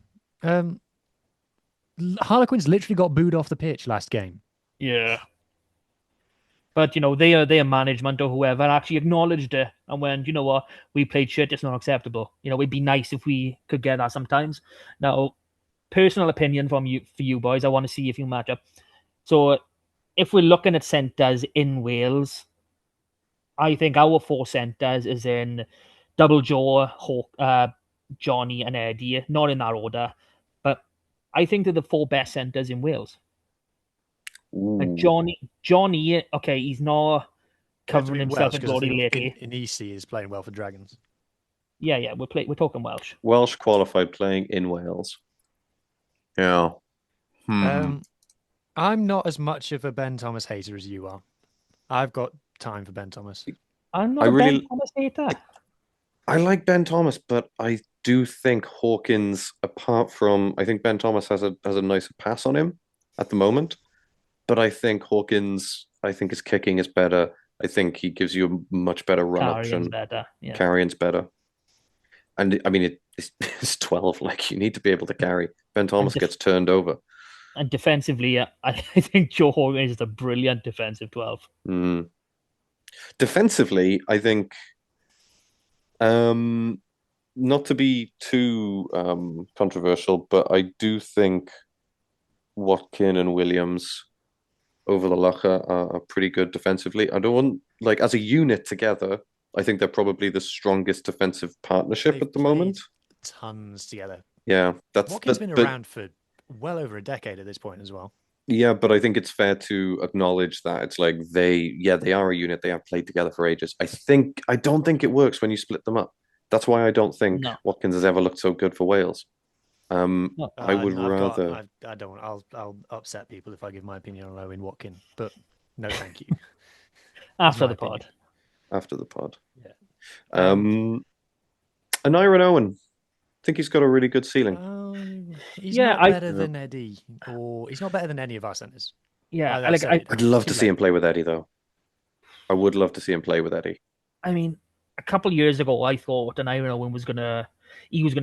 Harlequins literally got booed off the pitch last game. Yeah. But, their management or whoever actually acknowledged it and went, what, we played shit, it's not acceptable. It'd be nice if we could get that sometimes. Now, personal opinion for you boys, I want to see if you match up. So, if we're looking at centres in Wales, I think our 4 centres is in Double Joe, Johnny and Eddie, not in that order. But I think they're the 4 best centres in Wales. Johnny, okay, he's not covering himself in glory lately. Inisi is playing well for Dragons. Yeah, we're talking Welsh. Welsh qualified playing in Wales. Yeah. I'm not as much of a Ben Thomas hater as you are. I've got time for Ben Thomas. I'm not Ben Thomas hater. I like Ben Thomas, but I do think Hawkins, apart from, I think Ben Thomas has a nicer pass on him at the moment. But I think Hawkins, his kicking is better. I think he gives you a much better run option. Better. Yeah. Carrion's better. And I mean, it's 12. Like, you need to be able to carry. Ben Thomas gets turned over. And defensively, I think Joe Horgan is a brilliant defensive 12. Mm. Defensively, I think, not to be too controversial, but I do think Watkin and Williams over the Locher are pretty good defensively. I don't want, like, as a unit together, I think they're probably the strongest defensive partnership They've at the moment. Tons together. Yeah, Watkin's been around for well over a decade at this point as well. Yeah, but I think it's fair to acknowledge that it's like they are a unit. They have played together for ages. I don't think it works when you split them up. That's why I don't think Watkins has ever looked so good for Wales. I would rather. I don't. I'll upset people if I give my opinion on Owen Watkin, but no, thank you. After the pod. After the pod. Yeah. And Iron Owen. I think he's got a really good ceiling. He's not better than Eddie, or he's not better than any of our centers. Yeah, I'd love to see him play with Eddie, though. I would love to see him play with Eddie. I mean, a couple of years ago, I thought an Iron Owen was gonna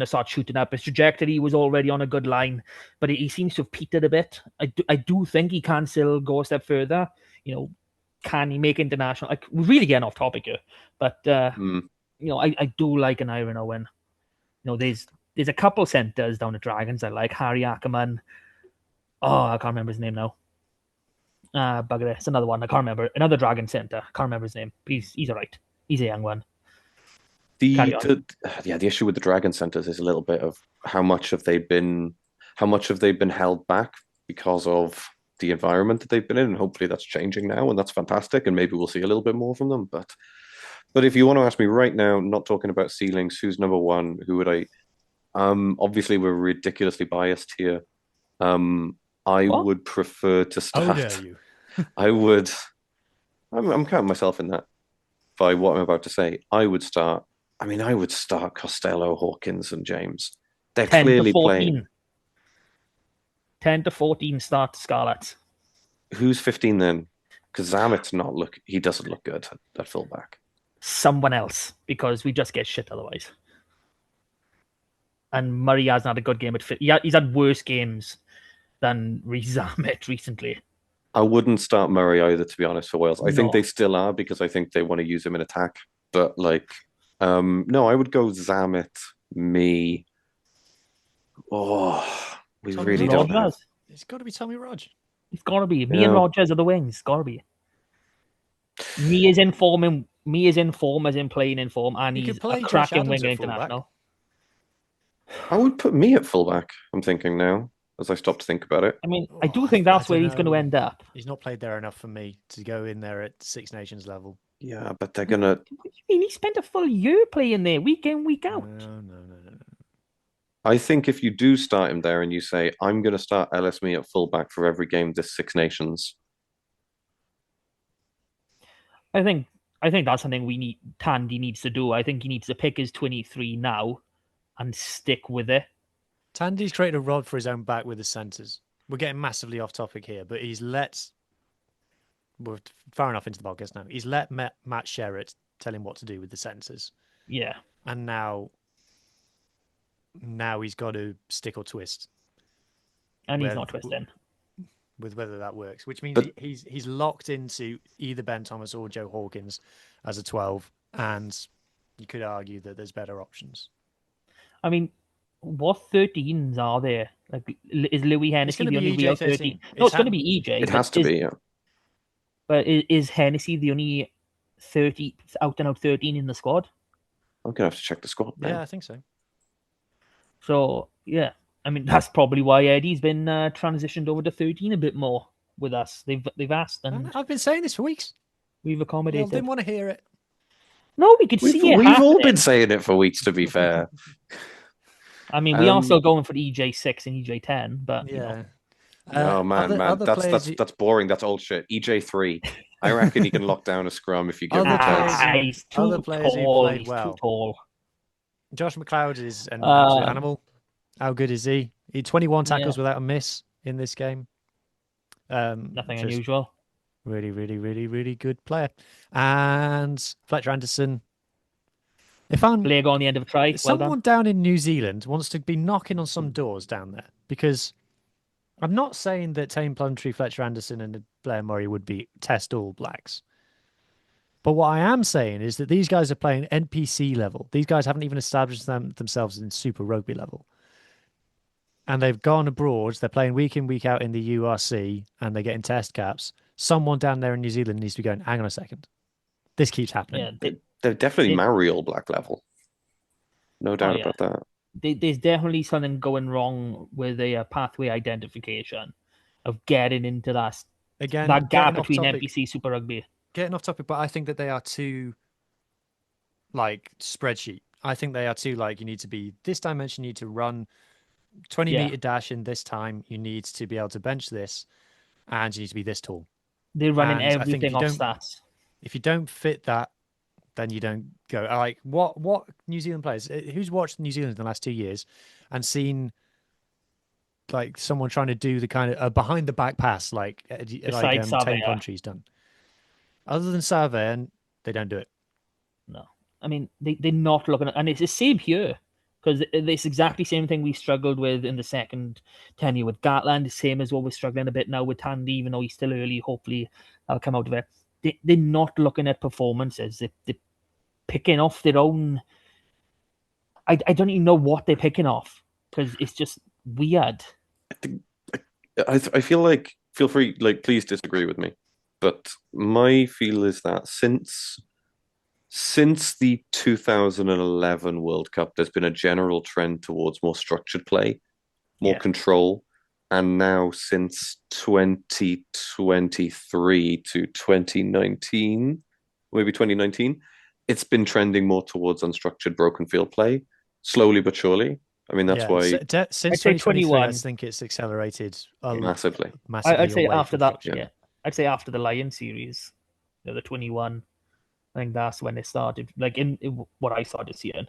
start shooting up. His trajectory was already on a good line, but he seems to have petered a bit. I do think he can still go a step further. You know, can he make international? Like, we're really getting off topic here, but you know, I do like an Iron Owen. You know, there's a couple centers down at Dragons I like. Harry Ackerman. Oh, I can't remember his name now. Bugger it. It's another one. I can't remember. Another Dragon center. Can't remember his name. He's all right. He's a young one. The issue with the Dragon centers is a little bit of how much have they been held back because of the environment that they've been in, and hopefully that's changing now, and that's fantastic, and maybe we'll see a little bit more from them. But if you want to ask me right now, not talking about ceilings, who's number one? Who would I? Obviously we're ridiculously biased here. I would prefer to start. How dare you? I'm counting myself in that by what I'm about to say. I would start Costello, Hawkins, and James. They're clearly playing. 10 to 14 start Scarlets. Who's 15 then? Because he doesn't look good at fullback. Someone else, because we just get shit otherwise. And Murray hasn't had a good game at fit. He's had worse games than Zamet recently. I wouldn't start Murray either, to be honest, for Wales. I think they still are, because I think they want to use him in attack. But no, I would go Zamet, me. Oh, we Tommy really don't have. It's got to be Tommy Rog. It's got to be. Me and Rogers are the wings. Got to be. Me is in form, as in playing in form, and he's a cracking winger international. I would put me at fullback, I'm thinking now, as I stop to think about it. I mean, I do think that's where he's going to end up. He's not played there enough for me to go in there at Six Nations level. Yeah, but they're going to... What do you mean? He spent a full year playing there, week in, week out. No. I think if you do start him there and you say, I'm going to start LSME at fullback for every game this Six Nations. I think that's something Tandy needs to do. I think he needs to pick his 23 now and stick with it. Tandy's created a rod for his own back with the centres. We're getting massively off topic here, but we're far enough into the podcast now. He's let Matt Sherratt tell him what to do with the centres. Yeah. And now he's got to stick or twist. And he's not twisting. With whether that works, which means he's locked into either Ben Thomas or Joe Hawkins as a 12, and you could argue that there's better options. I mean, what 13s are there? Like, is Louis Hennessy the only real 13? No, it's going to be EJ. It has to be, yeah. But is Hennessy the only 30 out-and-out 13 in the squad? I'm going to have to check the squad now. Yeah, I think so. So, yeah. I mean, that's probably why Eddie's been transitioned over to 13 a bit more with us. They've asked, and I've been saying this for weeks. We've accommodated. I didn't want to hear it. No, we could see it. We've all been saying it for weeks, to be fair. I mean, we are still going for the EJ6 and EJ10, but yeah. Oh man, that's boring. That's old shit. EJ3. I reckon he can lock down a scrum if you give him a chance. He's too tall. He's too tall. Josh McLeod is an absolute animal. How good is he? He had 21 tackles without a miss in this game. Nothing unusual. Really, really, really, really good player. And Fletcher Anderson, If I'm Blair got on the end of a try. Well someone done. down in New Zealand wants to be knocking on some doors down there, because I'm not saying that Tame Plumtree, Fletcher Anderson, and Blair Murray would be test All Blacks. But what I am saying is that these guys are playing NPC level. These guys haven't even established themselves in Super Rugby level. And they've gone abroad. They're playing week in, week out in the URC, and they're getting test caps. Someone down there in New Zealand needs to be going, hang on a second. This keeps happening. Yeah, They're definitely they- Maori All Black level. No doubt yeah. about that. There's definitely something going wrong with a pathway identification of getting into that Again, gap getting off between topic, NPC Super Rugby. getting off topic, but I think that they are too like spreadsheet. I think they are too like, you need to be this dimension, you need to run 20-meter dash in this time, you need to be able to bench this, and you need to be this tall. They're running And I think everything off stats. if you don't fit that, then you don't go. Like what New Zealand players? Who's watched New Zealand in the last 2 years and seen like someone trying to do the kind of behind the back pass like Besides Tame Savea. Plumtree's done? Other than Savea, they don't do it. No. I mean, they're not looking at, and it's the same here, because it's exactly the same thing we struggled with in the second tenure with Gatland, the same as what we're struggling a bit now with Tandy, even though he's still early. Hopefully, that'll come out of it. They're not looking at performances. They're picking off their own. I don't even know what they're picking off, because it's just weird. I feel like, feel free, like, please disagree with me, but my feel is that since the 2011 World Cup, there's been a general trend towards more structured play, more control, and now since 2023 to 2019, maybe 2019, it's been trending more towards unstructured broken field play, slowly but surely. I mean, that's why Since I'd say 2023, I 21. think it's accelerated massively. I'd say away after from that, structure. I'd say after the Lion series, the 21. I think that's when it started. Like in what I started seeing.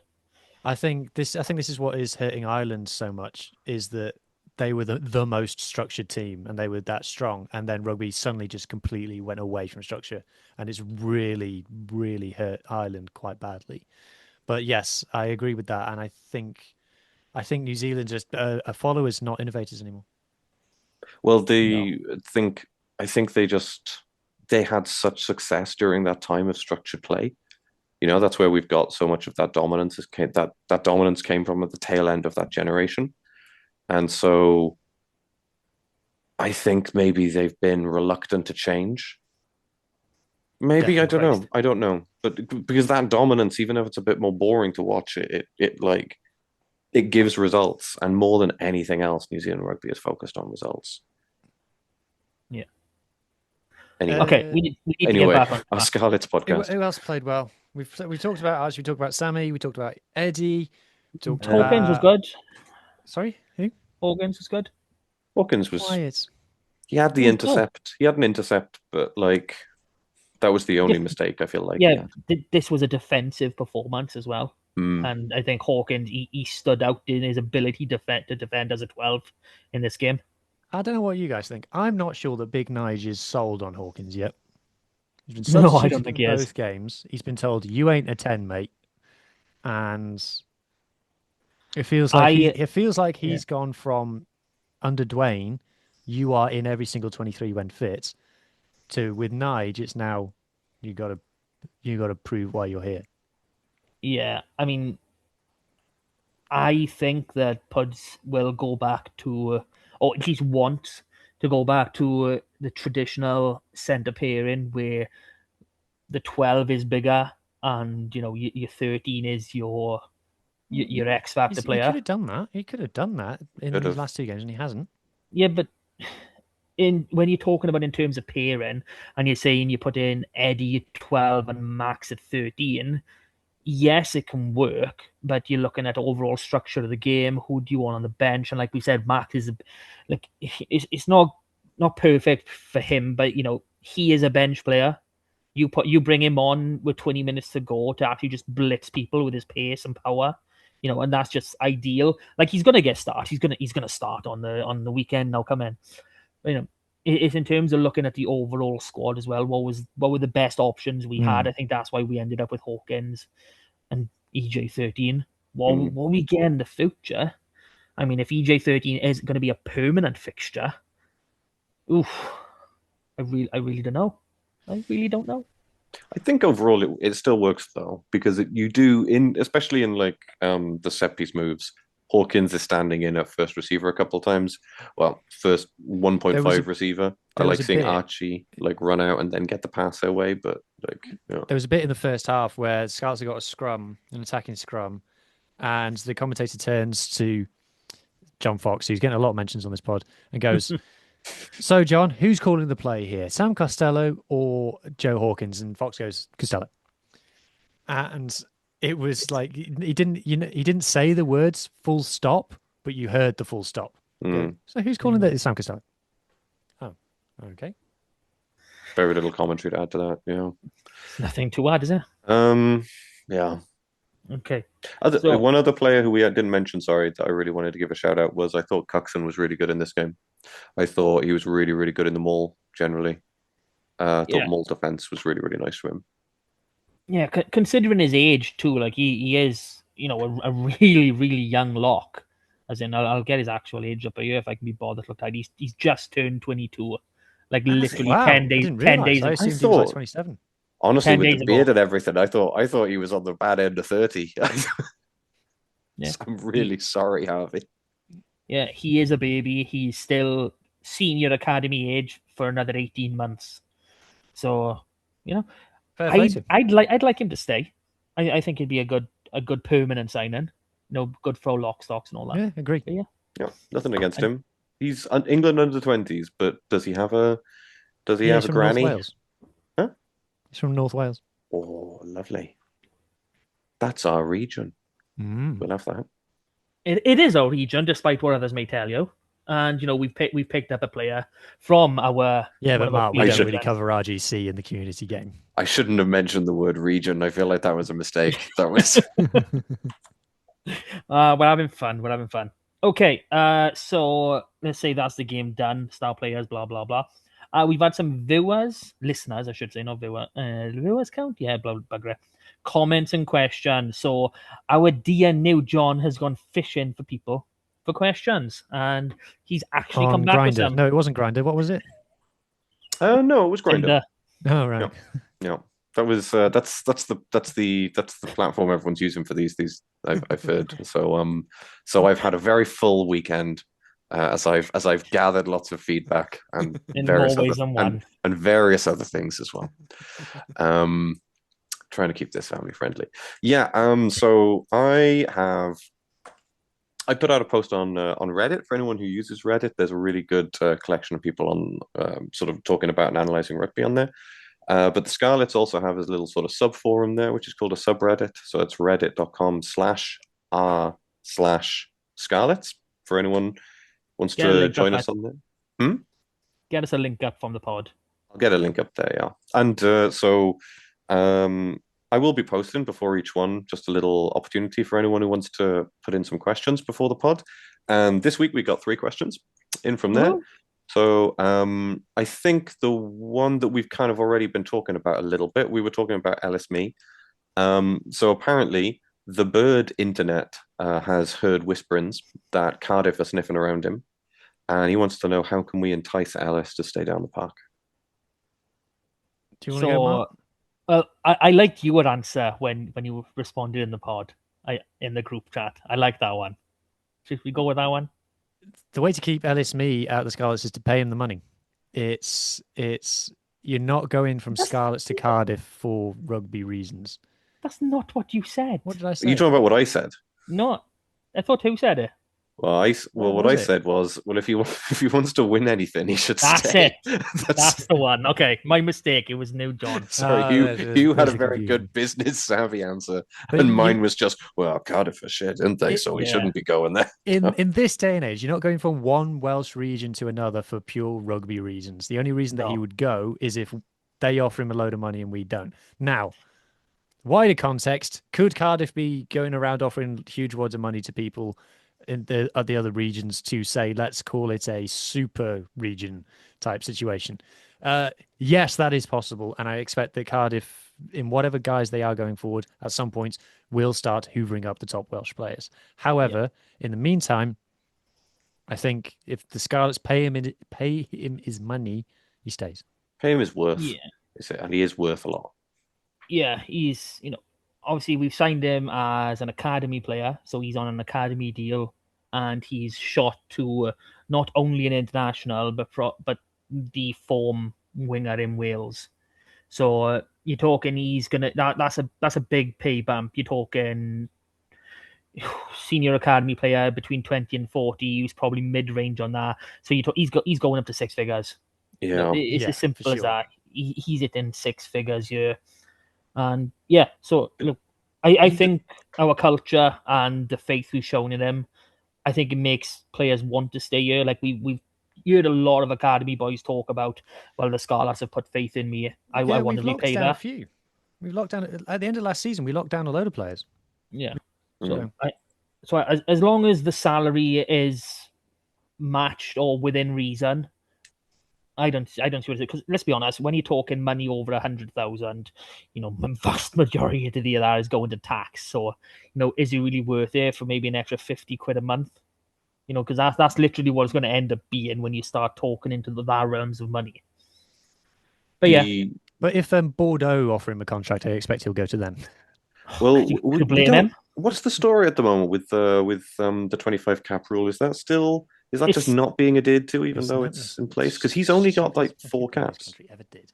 I think this is what is hurting Ireland so much, is that they were the most structured team and they were that strong, and then rugby suddenly just completely went away from structure, and it's really, really hurt Ireland quite badly. But yes, I agree with that, and I think New Zealand just are followers, not innovators anymore. Well, I think they had such success during that time of structured play. You know, that's where we've got so much of that dominance. That dominance came from at the tail end of that generation. And so I think maybe they've been reluctant to change. Maybe, I don't know. I don't know. But because that dominance, even if it's a bit more boring to watch it gives results. And more than anything else, New Zealand rugby is focused on results. Yeah. Anyway, Okay, we need to get back on our track. Scarlets podcast. Who else played well? We talked about Archie, we talked about Sammy, we talked about Eddie, we talked Hawkins was about... good. Sorry, who? Hawkins was good. Hawkins was Quiet. he had the He was intercept. He had an intercept, but like that was the only mistake I feel like. Yeah, this was a defensive performance as well. Mm. And I think Hawkins, he stood out in his ability to defend as a 12 in this game. I don't know what you guys think. I'm not sure that Big Nige is sold on Hawkins yet. He's been No, I substituted don't think in he is. both games. He's been told, you ain't a 10, mate. And it feels like he's gone from under Dwayne, you are in every single 23 when fit, to with Nige, it's now you gotta prove why you're here. Yeah, I mean, I think that Puds will go back to, or at least wants to go back to the traditional centre pairing where the 12 is bigger and, you know, your 13 is your X Factor player. He could have done that. He could have done that in these last two games, and he hasn't. Yeah, but when you're talking about in terms of pairing, and you're saying you put in Eddie at 12 and Max at 13, yes, it can work, but you're looking at overall structure of the game. Who do you want on the bench? And like we said, Max is like it's not perfect for him, but you know he is a bench player. You bring him on with 20 minutes to go to actually just blitz people with his pace and power, you know, and that's just ideal. Like he's gonna get start. He's gonna start on the weekend now. Come in, you know. It's in terms of looking at the overall squad as well. What were the best options we had? I think that's why we ended up with Hawkins, and EJ13. What we get in the future? I mean, if EJ13 is going to be a permanent fixture, oof, I really don't know. I really don't know. I think overall it still works though, because you do especially in like the set piece moves. Hawkins is standing in at first receiver a couple of times. Well, first 1.5 receiver. I like seeing Archie like run out and then get the pass away, but like there was a bit in the first half where Scarlets got a scrum, an attacking scrum, and the commentator turns to John Fox, who's getting a lot of mentions on this pod, and goes, "So, John, who's calling the play here? Sam Costello or Joe Hawkins?" And Fox goes, "Costello." And it was like he didn't say the words full stop, but you heard the full stop. So who's calling that? It's Sam Costello. Oh, okay. Very little commentary to add to that. Yeah, nothing to add, is there? Yeah. Okay. One other player who we didn't mention, sorry, that I really wanted to give a shout out was I thought Cuxon was really good in this game. I thought he was really, really good in the maul generally. I thought maul defense was really, really nice for him. Yeah, considering his age too, like he is, a really, really young lock. As in, I'll get his actual age up here if I can be bothered to look at. He's just turned 22, like literally 10 days. 10 days. I assumed he was like 27. Honestly, with the beard and everything, I thought he was on the bad end of 30. Yeah. I'm really sorry, Harvey. Yeah, he is a baby. He's still senior academy age for another 18 months. So, I'd like him to stay. I think he'd be a good permanent signing. Good for lock stocks and all that. Yeah, agree. Yeah, nothing against him. He's England under 20s, but does he have a granny? North Wales. Huh? He's from North Wales. Oh, lovely. That's our region. We'll have that. It is our region, despite what others may tell you. And we've picked up a player from our but Mark, we don't really cover RGC in the community game. I shouldn't have mentioned the word region. I feel like that was a mistake. That was. We're having fun. Okay, so let's say that's the game done. Star players, blah blah blah. We've had some listeners, I should say, not viewers count. Yeah, blah bugger. Comments and questions. So our dear new John has gone fishing for people for questions, and he's actually come back with some. No, it wasn't Grindr. What was it? No, it was Grindr. Tinder. Oh right. Yeah. That was that's the platform everyone's using for these. I've heard. So I've had a very full weekend as I've gathered lots of feedback and various other things as well. Trying to keep this family friendly. Yeah. So I put out a post on Reddit for anyone who uses Reddit. There's a really good collection of people on sort of talking about and analyzing rugby on there. But the Scarlets also have a little sort of sub forum there, which is called a subreddit. So it's reddit.com/r/Scarlets for anyone who wants to join us on there. Get us a link up from the pod. I'll get a link up there, yeah. And I will be posting before each one just a little opportunity for anyone who wants to put in some questions before the pod. And this week we got 3 questions in from there. So I think the one that we've kind of already been talking about a little bit, we were talking about Ellis Mee. So apparently the bird internet has heard whisperings that Cardiff are sniffing around him. And he wants to know, how can we entice Ellis to stay down the park? Do you want to go, Mark? Well, I liked your answer when you responded in the pod, in the group chat. I like that one. Should we go with that one? The way to keep Ellis Mee out of the Scarlets is to pay him the money. It's you're not going from Scarlets to Cardiff for rugby reasons. That's not what you said. What did I say? Are you talking about what I said? No, I thought who said it. Well, what I said was, if he wants to win anything, he should stay. That's the one. Okay, my mistake. It was New John. Sorry, you had a very good business savvy answer, and mine was just, well, Cardiff are shit, didn't they? So we shouldn't be going there. In this day and age, you're not going from one Welsh region to another for pure rugby reasons. The only reason that he would go is if they offer him a load of money and we don't. Now, wider context, could Cardiff be going around offering huge wads of money to people in the other regions to say, let's call it a super region type situation? Yes, that is possible, and I expect that Cardiff in whatever guise they are going forward, at some point, will start hoovering up the top Welsh players. However, in the meantime, I think if the Scarlets pay him his money, he stays. Pay him his worth. Yeah. And he is worth a lot. Yeah, he's, obviously we've signed him as an academy player, so he's on an academy deal, and he's shot to not only an international, but the form winger in Wales. So you're talking he's gonna that's a big pay bump. You're talking senior academy player between 20 and 40. He's probably mid range on that. So he's going up to six figures. Yeah, It's as simple as sure. that. He's hitting six figures here. And yeah, so look, I think our culture and the faith we've shown in him, I think it makes players want to stay here. Like we've heard a lot of academy boys talk about, well, the Scarlets have put faith in me. I want to repay that. A few. We've locked down at the end of last season. We locked down a load of players. Yeah. So, So as long as the salary is matched or within reason, I don't see what it is. Because let's be honest, when you're talking money over 100,000, vast majority of that is going to tax. So, is it really worth it for maybe an extra 50 quid a month? Because that's literally what it's going to end up being when you start talking into that realms of money. But but if Bordeaux offer him a contract, I expect he'll go to them. Well, we blame him. What's the story at the moment with the 25 cap rule? Is that just not being adhered to, even though it's in place? Because he's only got like 4 caps. Ever did.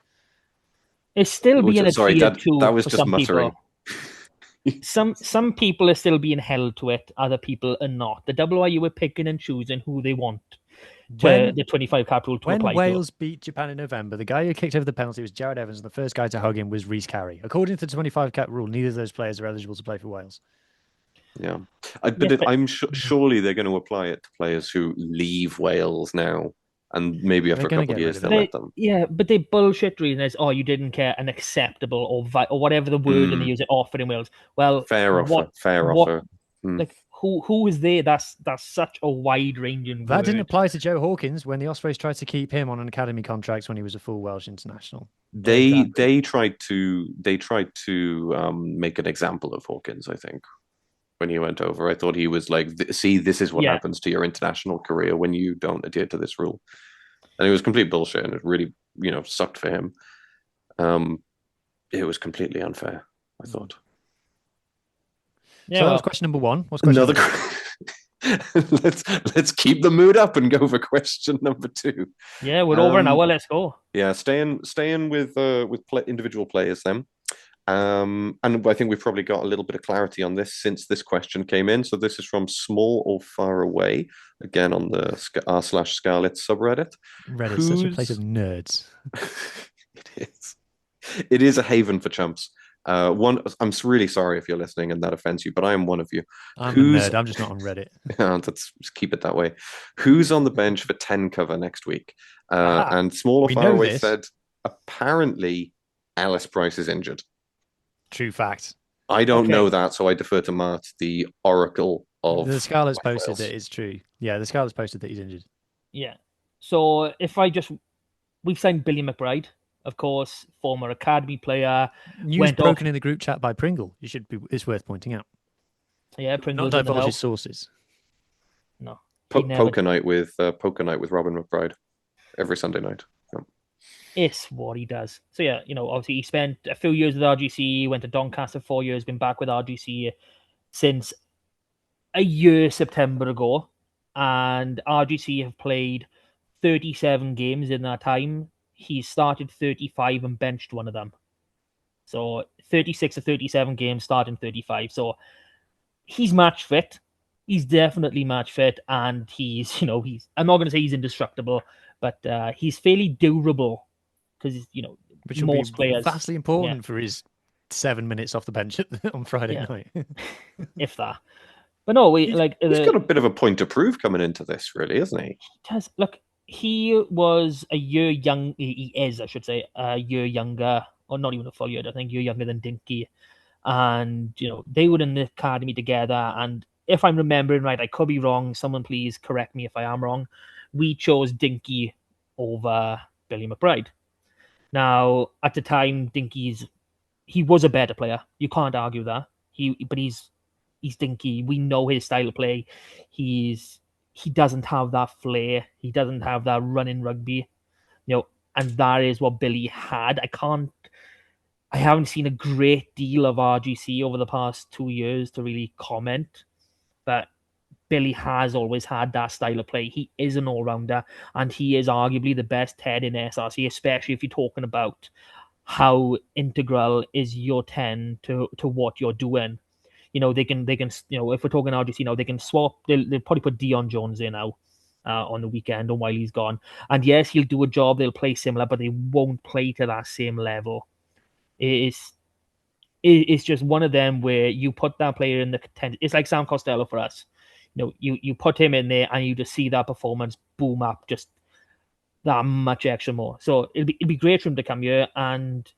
It's still being adhered to. That was for just some muttering. People. Some people are still being held to it. Other people are not. The WIU are picking and choosing who they want to the 25 cap rule to apply to. When Wales beat Japan in November, the guy who kicked over the penalty was Jared Evans, and the first guy to hug him was Rhys Carey. According to the 25 cap rule, neither of those players are eligible to play for Wales. Yeah, I'm surely they're going to apply it to players who leave Wales now, and maybe after a couple of years they'll let them. Yeah, but they bullshit reason is, you didn't get an acceptable or whatever the word and they use it offered in Wales. Well, fair offer. Like who is there? That's such a wide ranging. That didn't apply to Joe Hawkins when the Ospreys tried to keep him on an academy contract when he was a full Welsh international. They tried to make an example of Hawkins, I think. When he went over, I thought he was like, see, this is what happens to your international career when you don't adhere to this rule. And it was complete bullshit, and it really, sucked for him. It was completely unfair, I thought. Yeah, so that was question number 1. What's question number 2? Let's keep the mood up and go for question number 2. Yeah, we're over an hour. Let's go. Yeah, staying with individual players then. And I think we've probably got a little bit of clarity on this since this question came in. So this is from Small or Far Away, again on the r/Scarlets subreddit. Reddit's such a place of nerds. It is a haven for chumps. I'm really sorry if you're listening and that offends you, but I am one of you. I'm a nerd. I'm just not on Reddit. Let's just keep it that way. Who's on the bench for 10 cover next week? And Small or Far Away said, apparently Alice Price is injured. True fact. I don't know that, so I defer to Mart, the oracle of the Scarlets posted that it's true. Yeah, the Scarlets posted that he's injured. Yeah. So we've signed Billy McBride, of course, former academy player. News broken in the group chat by Pringle. It's worth pointing out. Yeah, Pringle. Not divulge his sources. No. Poker night with Robin McBride every Sunday night. It's what he does. So yeah, obviously he spent a few years with RGC, went to Doncaster 4 years, been back with RGC since a year September ago, and RGC have played 37 games in that time. He's started 35 and benched one of them. So 36 or 37 games, starting 35. So he's match fit. He's definitely match fit, and he's I'm not going to say he's indestructible, but he's fairly durable. Because which most players vastly important for his 7 minutes off the bench on Friday night, if that. But no, he's got a bit of a point to prove coming into this, really, isn't he? Look, he was a year young. He is, I should say, a year younger, or not even a full year. I think year younger than Dinky, and they were in the academy together. And if I'm remembering right, I could be wrong. Someone please correct me if I am wrong. We chose Dinky over Billy McBride. Now, at the time, Dinky's he was a better player. You can't argue that. But he's dinky. We know his style of play. He doesn't have that flair. He doesn't have that running rugby. And that is what Billy had. I haven't seen a great deal of RGC over the past 2 years to really comment, but Billy has always had that style of play. He is an all-rounder, and he is arguably the best 10 in SRC, especially if you're talking about how integral is your 10 to what you're doing. They can if we're talking RGC they can swap. They'll probably put Dion Jones in now on the weekend and while he's gone. And yes, he'll do a job. They'll play similar, but they won't play to that same level. It's just one of them where you put that player in the content. It's like Sam Costello for us. You put him in there and you just see that performance boom up just that much extra more. So it'd be great for him to come here, and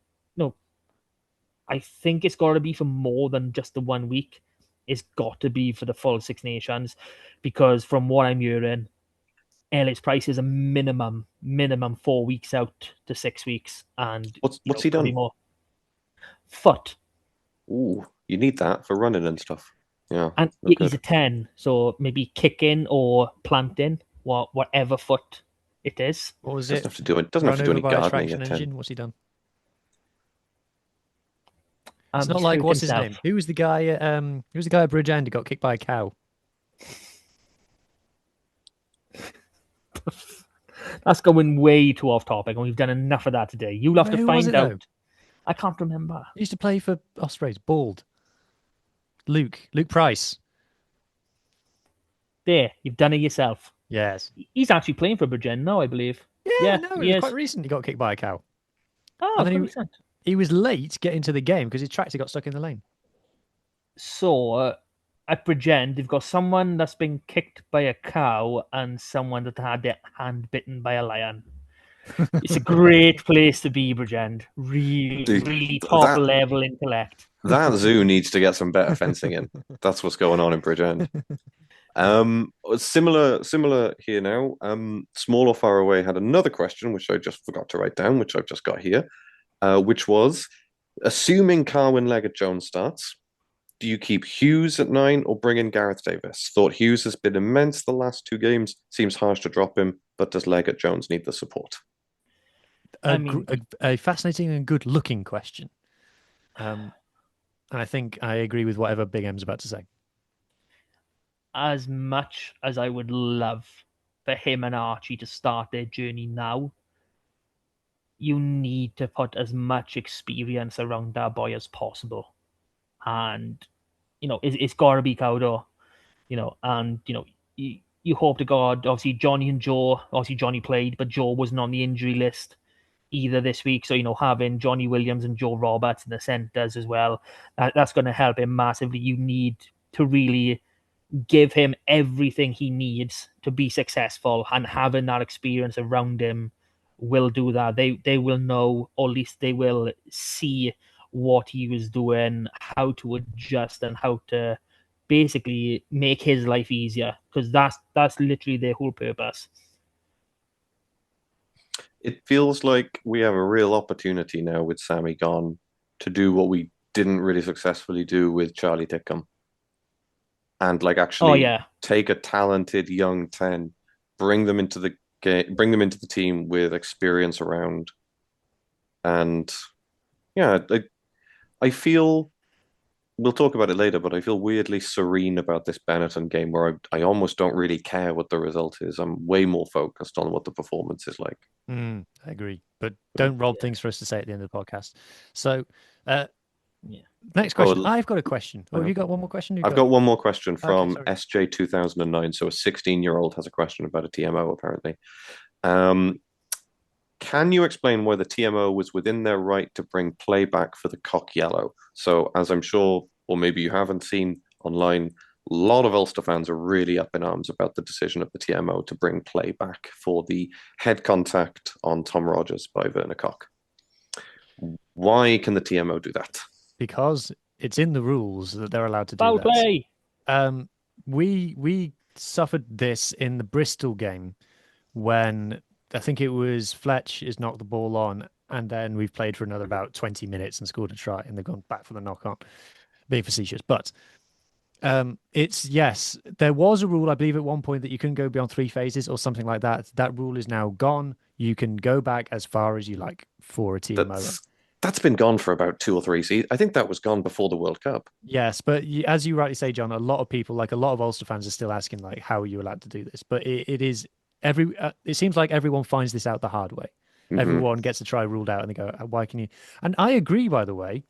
I think it's got to be for more than just the 1 week. It's got to be for the full Six Nations, because from what I'm hearing, Ellis Price is a minimum 4 weeks out to 6 weeks, and what's he done? More. Foot. Ooh, you need that for running and stuff. Yeah, and he's a 10, so maybe kicking or planting, whatever foot it is. What was doesn't it? Have to do it. Doesn't have to do any gardening at 10. What's he done? It's not like what's himself. His name? Who was the guy? Who was the guy at Bridgend who got kicked by a cow? That's going way too off topic, and we've done enough of that today. You'll have to find out. Though? I can't remember. He used to play for Ospreys. Bald. Luke Price. There, you've done it yourself. Yes. He's actually playing for Bridgend now, I believe. Yeah, no, it was quite recent. He got kicked by a cow. Oh, and then he was late getting to the game because his tractor got stuck in the lane. So, at Bridgend, they've got someone that's been kicked by a cow and someone that had their hand bitten by a lion. It's a great place to be, Bridgend. Really top level intellect. That zoo needs to get some better fencing in. That's what's going on in Bridgend. Similar here now. Small or Far Away had another question, which I just forgot to write down, which I've just got here, which was, assuming Carwyn Leggett-Jones starts, do you keep Hughes at 9 or bring in Gareth Davis? Thought Hughes has been immense the last 2 games. Seems harsh to drop him, but does Leggett-Jones need the support? A fascinating and good-looking question. And I think I agree with whatever Big M's about to say. As much as I would love for him and Archie to start their journey now, you need to put as much experience around that boy as possible. And, it's got to be Cowdo, and, you hope to God, obviously Johnny and Joe, obviously Johnny played, but Joe wasn't on the injury list either this week. So, having Johnny Williams and Joe Roberts in the centres as well, that's going to help him massively. You need to really give him everything he needs to be successful, and having that experience around him will do that. They will know, or at least they will see what he was doing, how to adjust, and how to basically make his life easier, because that's literally their whole purpose. It feels like we have a real opportunity now with Sammy gone to do what we didn't really successfully do with Charlie Dickham. And actually take a talented young 10, bring them into the game, bring them into the team with experience around. And I feel, we'll talk about it later, but I feel weirdly serene about this Benetton game, where I almost don't really care what the result is. I'm way more focused on what the performance is like. I agree. But don't rob things for us to say at the end of the podcast. So, next question. I've got a question. Have you got one more question? I've got one more question from SJ2009. So a 16-year-old has a question about a TMO, apparently. Can you explain why the TMO was within their right to bring playback for the cock yellow? So, as I'm sure, or maybe you haven't seen online, a lot of Ulster fans are really up in arms about the decision of the TMO to bring playback for the head contact on Tom Rogers by Werner Koch. Why can the TMO do that? Because it's in the rules that they're allowed to do Foul that. Play. We suffered this in the Bristol game when I think it was Fletch has knocked the ball on and then we've played for another about 20 minutes and scored a try, and they've gone back for the knock-on. Being facetious, but it's yes, there was a rule, I believe, at one point that you couldn't go beyond 3 phases or something like that. That rule is now gone. You can go back as far as you like for a TMO. That's been gone for about 2 or 3 seasons. I think that was gone before the World Cup. Yes, but as you rightly say, John, a lot of people, like a lot of Ulster fans, are still asking, like, how are you allowed to do this? But it is it seems like everyone finds this out the hard way. Mm-hmm. Everyone gets a try ruled out, and they go, "Why can you?" And I agree, by the way,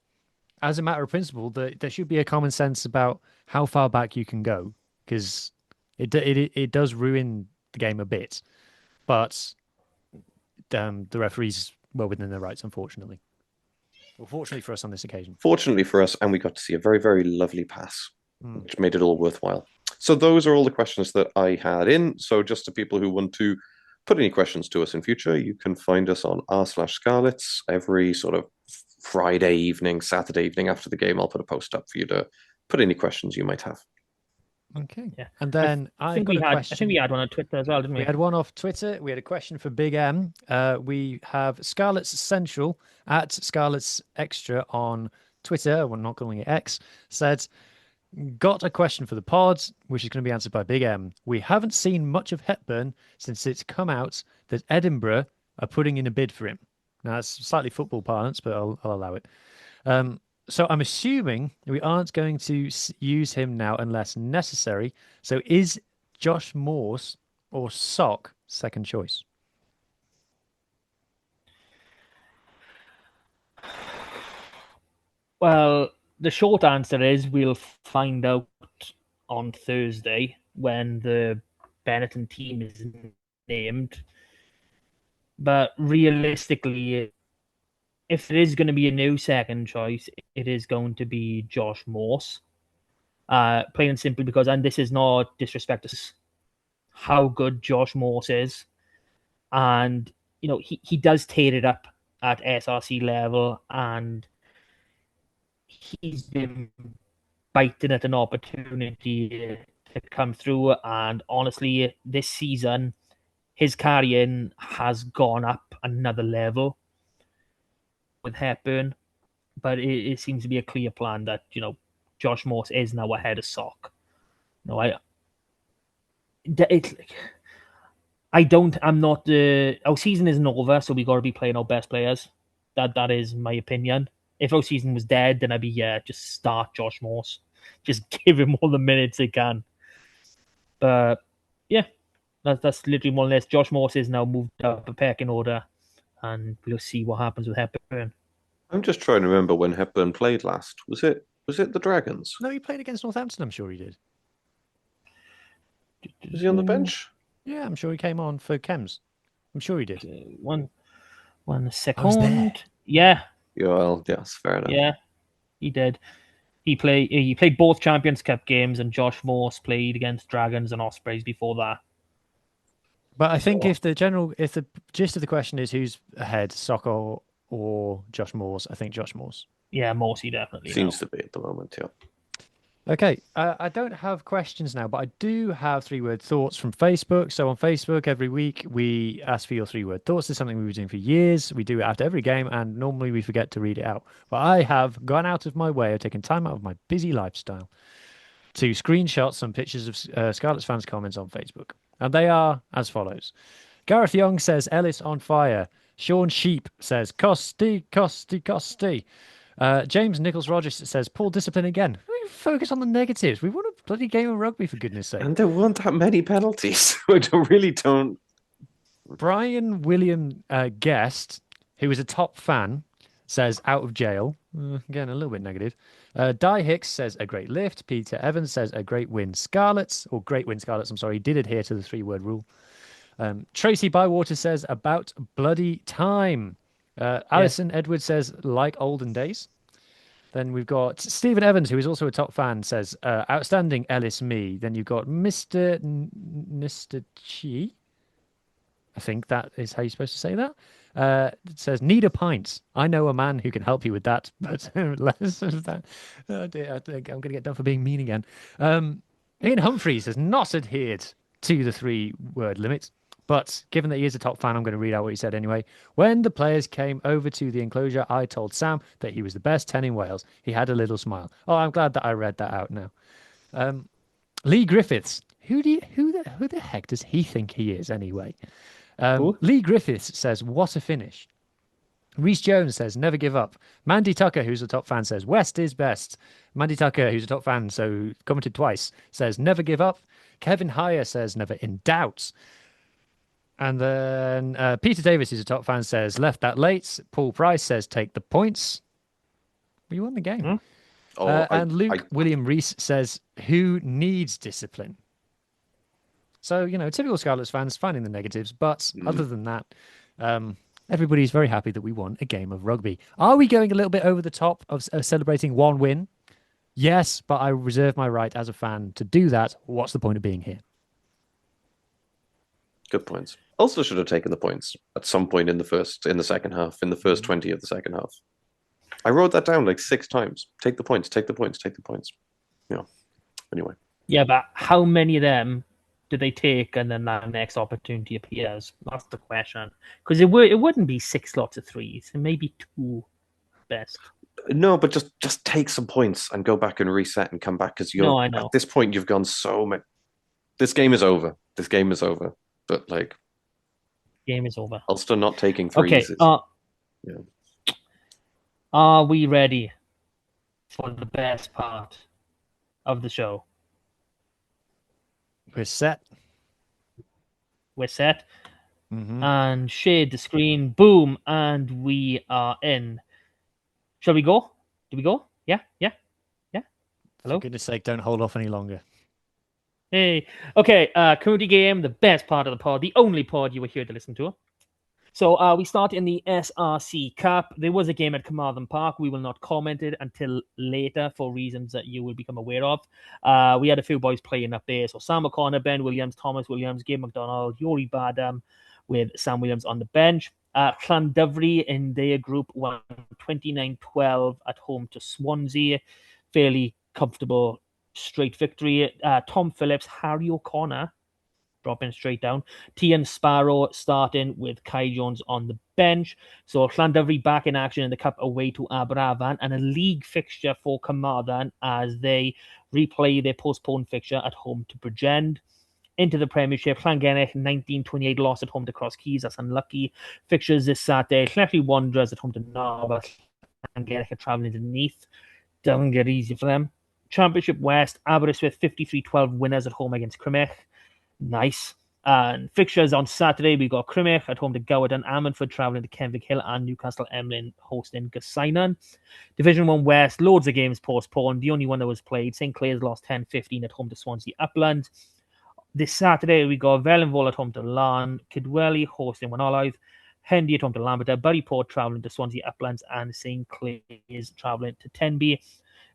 as a matter of principle, that there should be a common sense about how far back you can go, because it does ruin the game a bit. But the referees were within their rights, unfortunately. Well, fortunately for us on this occasion. Fortunately for us, and we got to see a very, very lovely pass, which made it all worthwhile. So those are all the questions that I had in. So just to people who want to put any questions to us in future, you can find us on r/Scarlets every sort of Friday evening, Saturday evening after the game. I'll put a post up for you to put any questions you might have. Okay. Yeah. And then I think we had one on Twitter as well, didn't we? We had one off Twitter. We had a question for Big M. We have Scarlets Central at Scarlets Extra on Twitter. We're not calling it X. Said, got a question for the pod, which is going to be answered by Big M. We haven't seen much of Hepburn since it's come out that Edinburgh are putting in a bid for him. Now, that's slightly football parlance, but I'll allow it. So I'm assuming we aren't going to use him now unless necessary. So is Josh Morse or Sock second choice? Well, the short answer is we'll find out on Thursday when the Benetton team is named. But realistically, if there is going to be a new second choice, it is going to be Josh Morse. Plain and simply because, and this is not disrespect to how good Josh Morse is. And, you know, he does tear it up at SRC level, and he's been biting at an opportunity to come through. And honestly, this season, his carrying has gone up another level with Hepburn, but it seems to be a clear plan that, you know, Josh Morse is now ahead of Sock. No, I'm not. Our season isn't over, so we got to be playing our best players. That is my opinion. If our season was dead, then I'd be just start Josh Morse, just give him all the minutes he can. But yeah, that's literally more or less. Josh Morse is now moved up a pecking order, and we'll see what happens with Hepburn. I'm just trying to remember when Hepburn played last. Was it the Dragons? No, he played against Northampton. I'm sure he did. Was he on the bench? Yeah, I'm sure he came on for Chems. I'm sure he did. One second. Yeah. Yeah, well, yes, fair enough. Yeah, he did. He played both Champions Cup games, and Josh Morse played against Dragons and Ospreys before that. But I think if the gist of the question is who's ahead, Sock or Josh Morse, I think Josh Morse. Yeah, Morsey definitely seems to be at the moment. Yeah. Okay, I don't have questions now, but I do have 3-word thoughts from Facebook. So on Facebook, every week we ask for your 3-word thoughts. This is something we've been doing for years. We do it after every game, and normally we forget to read it out. But I have gone out of my way, I've taken time out of my busy lifestyle to screenshot some pictures of Scarlets fans' comments on Facebook. And they are as follows. Gareth Young says, Ellis on fire. Sean Sheep says, Costi. James Nichols Rogers says, poor discipline again. We focus on the negatives. We won a bloody game of rugby, for goodness sake. And there weren't that many penalties. I really don't. Brian William Guest, who is a top fan, says, out of jail. Again, a little bit negative. Di Hicks says, a great lift. Peter Evans says, a great win Scarlets. Or great win Scarlets, I'm sorry. He did adhere to the 3-word rule. Tracy Bywater says, about bloody time. Alison Edwards says, like olden days. Then we've got Stephen Evans, who is also a top fan, says, outstanding Ellis me. Then you've got Mr. Chi. I think that is how you're supposed to say that. It says, need a pint. I know a man who can help you with that, but less of that. Oh dear, I think I'm going to get done for being mean again. Ian Humphreys has not adhered to the 3-word limit. But given that he is a top fan, I'm going to read out what he said anyway. When the players came over to the enclosure, I told Sam that he was the best 10 in Wales. He had a little smile. Oh, I'm glad that I read that out now. Lee Griffiths. Who the heck does he think he is anyway? Lee Griffiths says, what a finish. Reese Jones says, never give up. Mandy Tucker, who's a top fan, says, West is best. Mandy Tucker, who's a top fan, so commented twice, says, never give up. Kevin Heyer says, never in doubt. And then Peter Davis, who's a top fan, says, left that late. Paul Price says, take the points. We won the game. And Luke William Reese says, who needs discipline? So, typical Scarlets fans finding the negatives. But other than that, everybody's very happy that we won a game of rugby. Are we going a little bit over the top of celebrating one win? Yes, but I reserve my right as a fan to do that. What's the point of being here? Good points. Also should have taken the points at some point in the second half, in the first 20 of the second half. I wrote that down like 6 times. Take the points, take the points, take the points. Anyway. Yeah, but how many of them do they take and then that next opportunity appears? That's the question. Because it wouldn't be 6 lots of threes. It may be 2 best. No, but just take some points and go back and reset and come back because I know. At this point you've gone so much. This game is over. But Game is over. Ulster not taking threes. Okay. Are we ready for the best part of the show? We're set. And shade the screen. Boom. And we are in. Shall we go? Do we go? Yeah. Hello? For goodness sake, don't hold off any longer. Hey. Okay. Community game, the best part of the pod, the only pod you were here to listen to. So we start in the SRC Cup. There was a game at Carmarthen Park. We will not comment it until later for reasons that you will become aware of. We had a few boys playing up there. So Sam O'Connor, Ben Williams, Thomas Williams, Gabe McDonald, Yori Badam with Sam Williams on the bench. Llandovery in their group won 29-12 at home to Swansea. Fairly comfortable, straight victory. Tom Phillips, Harry O'Connor, dropping straight down. Tian Sparrow starting with Kai Jones on the bench. So Llandovery back in action in the Cup away to Aberafan, and a league fixture for Carmarthen as they replay their postponed fixture at home to Bridgend. Into the Premiership, Llangennech 19-28 loss at home to Cross Keys. That's unlucky. Fixtures this Saturday, Llanelli Wanderers at home to Narberth. Llangennech are travelling to Neath. Doesn't get easy for them. Championship West, Aberystwyth 53-12 winners at home against Crymych. Nice. And fixtures on Saturday, we got Crymych at home to Gowerton, Ammanford travelling to Kenwick Hill, and Newcastle Emlyn hosting Gysainon. Division 1 West, loads of games postponed. The only one that was played, St Clair's lost 10-15 at home to Swansea Upland. This Saturday, we got Vellinville at home to Larne, Kidwelly hosting Wenolive, Hendy at home to Lamberter, Buryport travelling to Swansea Uplands, and St Clair's travelling to Tenby.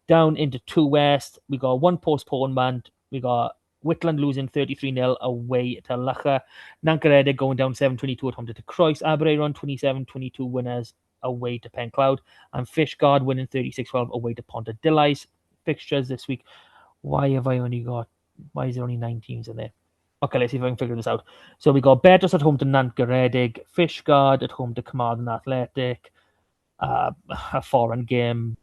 Down into 2 West, we got one postponement. We got Whitland losing 33-0 away to Lacha. Nankarede going down 7-22 at home to Croix. Aberaeron 27-22 winners away to Pencloud. And Fishguard winning 36-12 away to Pontedillice. Fixtures this week. Why is there only 9 teams in there? Okay, let's see if I can figure this out. So we got Betis at home to Nantgaredig, Fishguard at home to Carmarthen Athletic, a foreign game,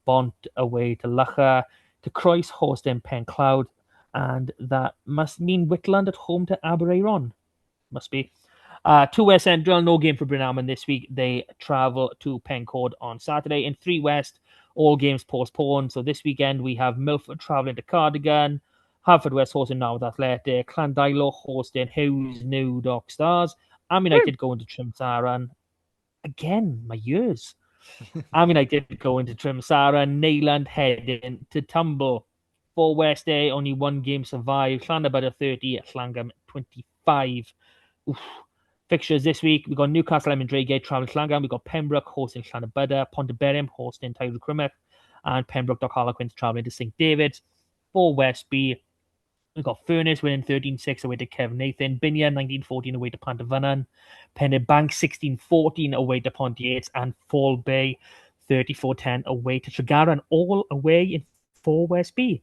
Bont away to Lacha, to Croix hosting Pencloud, and that must mean Whitland at home to Aberaeron. Must be. 2 West Central, no game for Brynhaman this week. They travel to Pencord on Saturday. In 3 West, all games postponed. So this weekend we have Milford travelling to Cardigan, Haverfordwest hosting Narberth Athletic, Llandilo hosting Hughes New Dock Stars, Am United going to Trimsaran. Again, my years. Am United going to Trimsaran, Neyland heading to Tumble. 4 West Day, only 1 game survived. Llanabudder 30, Llangam 25. Oof. Fixtures this week, we've got Newcastle Lemon Dragate travelling to Llangam. We've got Pembroke hosting Llanabudder, Pontyberem hosting Tyrone Crymych, and Pembroke Dock Harlequins travelling to St David's. 4 West B, we've got Furness winning 13-6 away to Kev Nathan, Binia 19-14 away to Pantavannan, Pennebank 16-14 away to Pontiates, and Fall Bay 34-10 away to Tregaron, all away in 4 West B.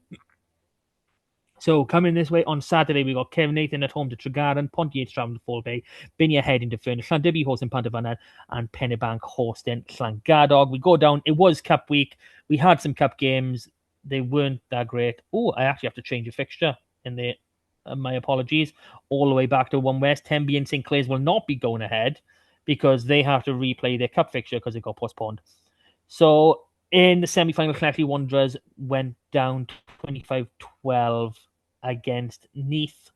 So coming this way on Saturday, we got Kevin Nathan at home to Tregaron, Pontiac travelling to Fall Bay, Binia heading to Furness, Llandibby hosting Pantabanad, and Pennebank hosting Llangadog. We go down. It was Cup week. We had some Cup games. They weren't that great. Oh, I actually have to change a fixture in the. My apologies. All the way back to One West. Tenby and St Clair's will not be going ahead because they have to replay their Cup fixture because it got postponed. So in the semi-final, Cleckley Wanderers went down 25-12 against Neath.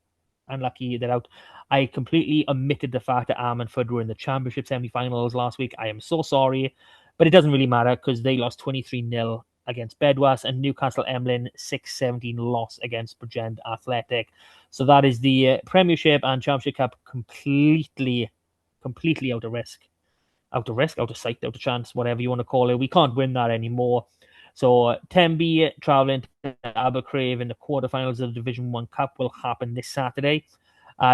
Unlucky they're out. I completely omitted the fact that Armanford were in the Championship semi-finals last week. I am so sorry, but it doesn't really matter because they lost 23-0 against Bedwas, and Newcastle Emlyn 6-17 loss against Bridgend Athletic. So that is the Premiership and Championship Cup completely out of risk. Out of sight, out of chance, whatever you want to call it. We can't win that anymore. So Tenby travelling to Abercrave in the quarterfinals of the Division 1 Cup will happen this Saturday.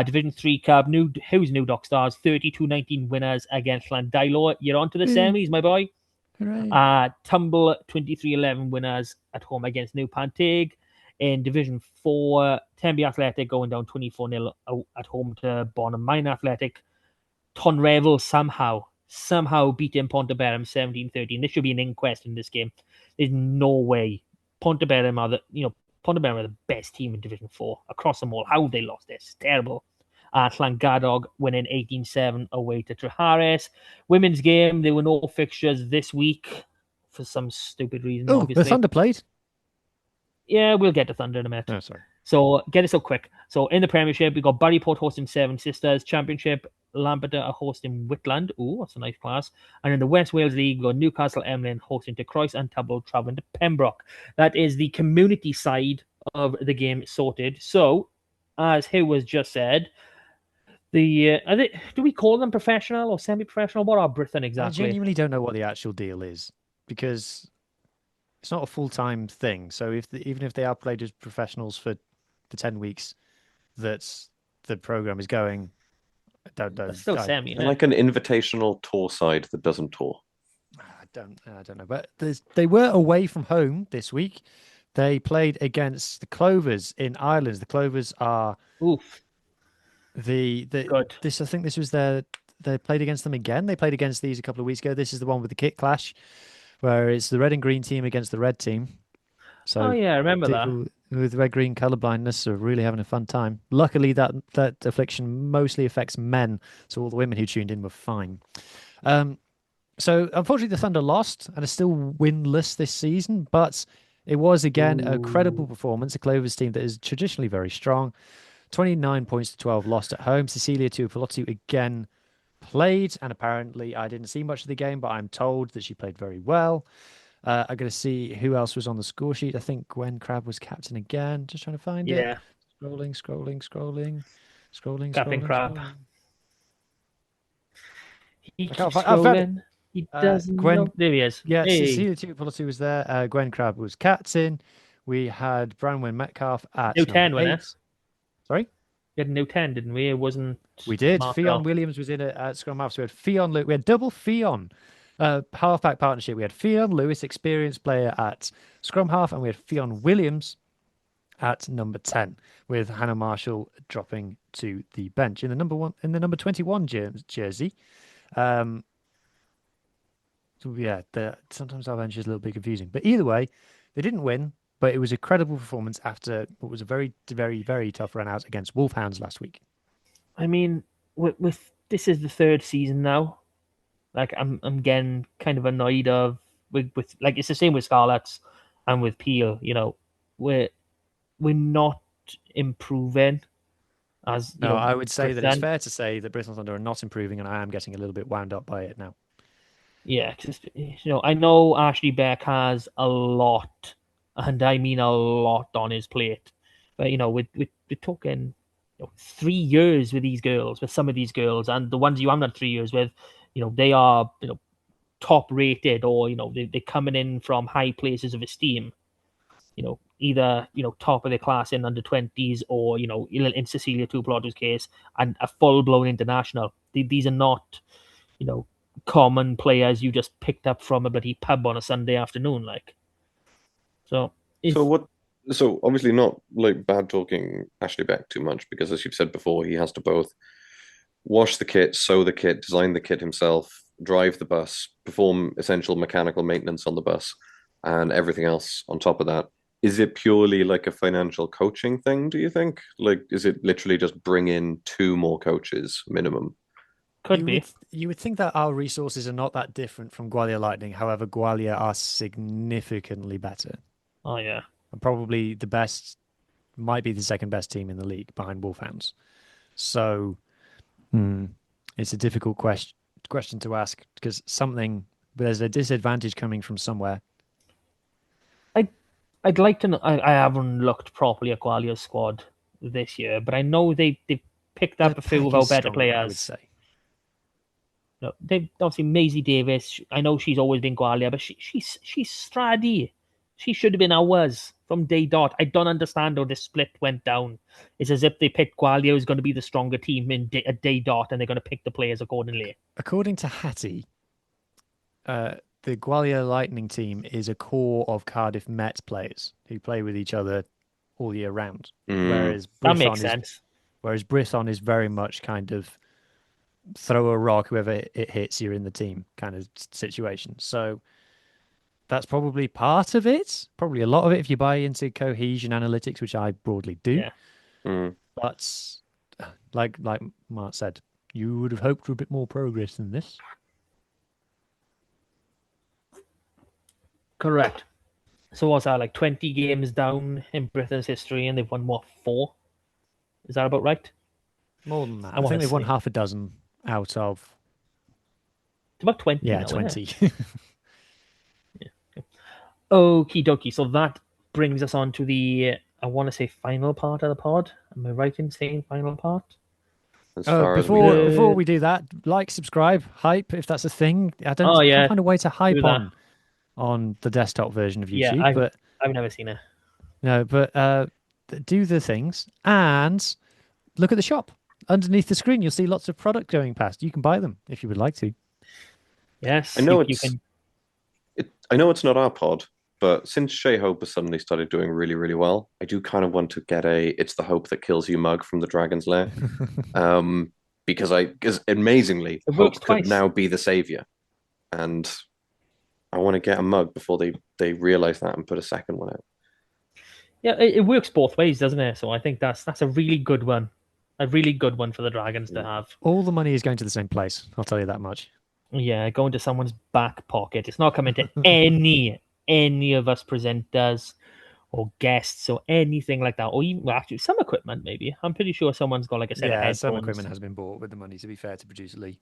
Division 3 Cup, who's New Dock Stars, 32-19 winners against Llandailo. You're on to the semis, my boy. Hooray. Tumble 23-11 winners at home against New Panteg. In Division 4, Tenby Athletic going down 24-0 at home to Bonham Mine Athletic. Revel somehow beating Ponteberem 17-13. This should be an inquest in this game. There's no way. Ponteberem are the best team in Division 4 across them all. How have they lost this? It's terrible. Llangadog winning 18-7 away to Treharis. Women's game, there were no fixtures this week for some stupid reason. Oh, obviously. the Thunder played? Yeah, we'll get to Thunder in a minute. Oh, sorry. So get it so quick. So in the Premiership, we got Barryport hosting Seven Sisters. Championship, Lampeter are hosting Whitland. Ooh, that's a nice class. And in the West Wales League, we got Newcastle Emlyn hosting to Croyce and Tubble travelling to Pembroke. That is the community side of the game sorted. So, as Hugh was just said, do we call them professional or semi-professional? What are Britain exactly? I genuinely don't know what the actual deal is because it's not a full-time thing. So even if they are played as professionals for the 10 weeks that the program is going, It's still semi. And like an invitational tour side that doesn't tour. I don't know, but they were away from home this week. They played against the Clovers in Ireland. The Clovers are Oof. Good. I think this was they played against them again. They played against these a couple of weeks ago. This is the one with the kit clash, where it's the red and green team against the red team. So yeah, I remember that. With red-green colorblindness are really having a fun time. Luckily, that affliction mostly affects men, so all the women who tuned in were fine. So unfortunately, the Thunder lost and are still winless this season, but it was again a credible performance. A Clovers team that is traditionally very strong. 29 points to 12 lost at home. Cecilia Tuipulotu again played, and apparently I didn't see much of the game, but I'm told that she played very well. I'm going to see who else was on the score sheet. I think Gwen Crabb was captain again. Just trying to find it. Yeah. Scrolling. Captain Crab. He keeps I found scrolling. He doesn't know. There he is. Yeah, hey. Cecilia Tuipulotu was there. Gwen Crabb was captain. We had Branwen Metcalf at New 10 winner. Sorry? We had a new 10, didn't we? It wasn't. We did. Fionn Williams was in it at scrum half. So we had double Fionn. Halfback partnership. We had Fionn Lewis, experienced player at scrum half, and we had Fionn Williams at number 10, with Hannah Marshall dropping to the bench in the number 21 jersey. So yeah, sometimes our bench is a little bit confusing, but either way, they didn't win. But it was a credible performance after what was a very, very, very tough run out against Wolfhounds last week. I mean, with this is the third season now. Like I'm getting kind of annoyed with like it's the same with Scarlets and with Peel. You know, we're not improving. I would say that it's fair to say that Bristol Thunder are not improving, and I am getting a little bit wound up by it now. Yeah, because I know Ashley Beck has a lot. And I mean a lot on his plate. But, we're talking 3 years with these girls, with some of these girls, and the ones you haven't had 3 years with, they are, top rated or, they're coming in from high places of esteem. Either, top of the class in under 20s or, in Cecilia Tuipulotu's case, and a full-blown international. These are not, common players you just picked up from a bloody pub on a Sunday afternoon, like. So what So obviously not like bad talking Ashley Beck too much because as you've said before, he has to both wash the kit, sew the kit, design the kit himself, drive the bus, perform essential mechanical maintenance on the bus, and everything else on top of that. Is it purely like a financial coaching thing, do you think? Like, is it literally just bring in two more coaches minimum? Could be. You would think that our resources are not that different from Gwalia Lightning. However, Gwalia are significantly better. Oh yeah. And probably the best, might be the second best team in the league behind Wolfhounds. So it's a difficult question to ask because there's a disadvantage coming from somewhere. I'd like to know. I haven't looked properly at Gwalia's squad this year, but I know they picked up The a few of pack our is better stronger, I would players. say. No, they obviously Maisie Davis. I know she's always been Gwalia, but she's Stradi. She should have been ours from day dot. I don't understand how this split went down. It's as if they picked Gwalia who's going to be the stronger team at day dot, and they're going to pick the players accordingly. According to Hattie, the Gwalia Lightning team is a core of Cardiff Met players who play with each other all year round. Whereas That makes sense. Brisson is very much kind of throw a rock, whoever it hits, you're in the team kind of situation. So that's probably part of it. Probably a lot of it if you buy into cohesion analytics, which I broadly do. Yeah. But like Mark said, you would have hoped for a bit more progress than this. Correct. So what's that, like 20 games down in Britain's history, and they've won, what, 4? Is that about right? More than that. I I wanna think they've won see. half a dozen out of It's about 20 now, 20. Okie dokie. So that brings us on to the, I want to say, final part of the pod. Am I right in saying final part? As far as we Before know. before we do that, like, subscribe, hype if that's a thing. I Oh, yeah. can't find a way to hype Do that. on the desktop version of Yeah, YouTube, but I've never seen it. no, but do the things and look at the shop. Underneath the screen, you'll see lots of product going past. You can buy them if you would like to. Yes, I know you can. I know it's not our pod, but since Shea Hope has suddenly started doing really, really well, I do kind of want to get a "It's the Hope that kills you" mug from the Dragon's Lair. Because amazingly, It works Hope could twice. now be the savior, and I want to get a mug before they realize that and put a second one out. Yeah, it works both ways, doesn't it? So I think that's a really good one. A really good one for the Dragons to have. All the money is going to the same place. I'll tell you that much. Yeah, go into someone's back pocket. It's not coming to any of us presenters or guests or anything like that. Or even, well, actually, some equipment maybe. I'm pretty sure someone's got like a set of headphones. Some equipment has been bought with the money, to be fair, to produce Lee.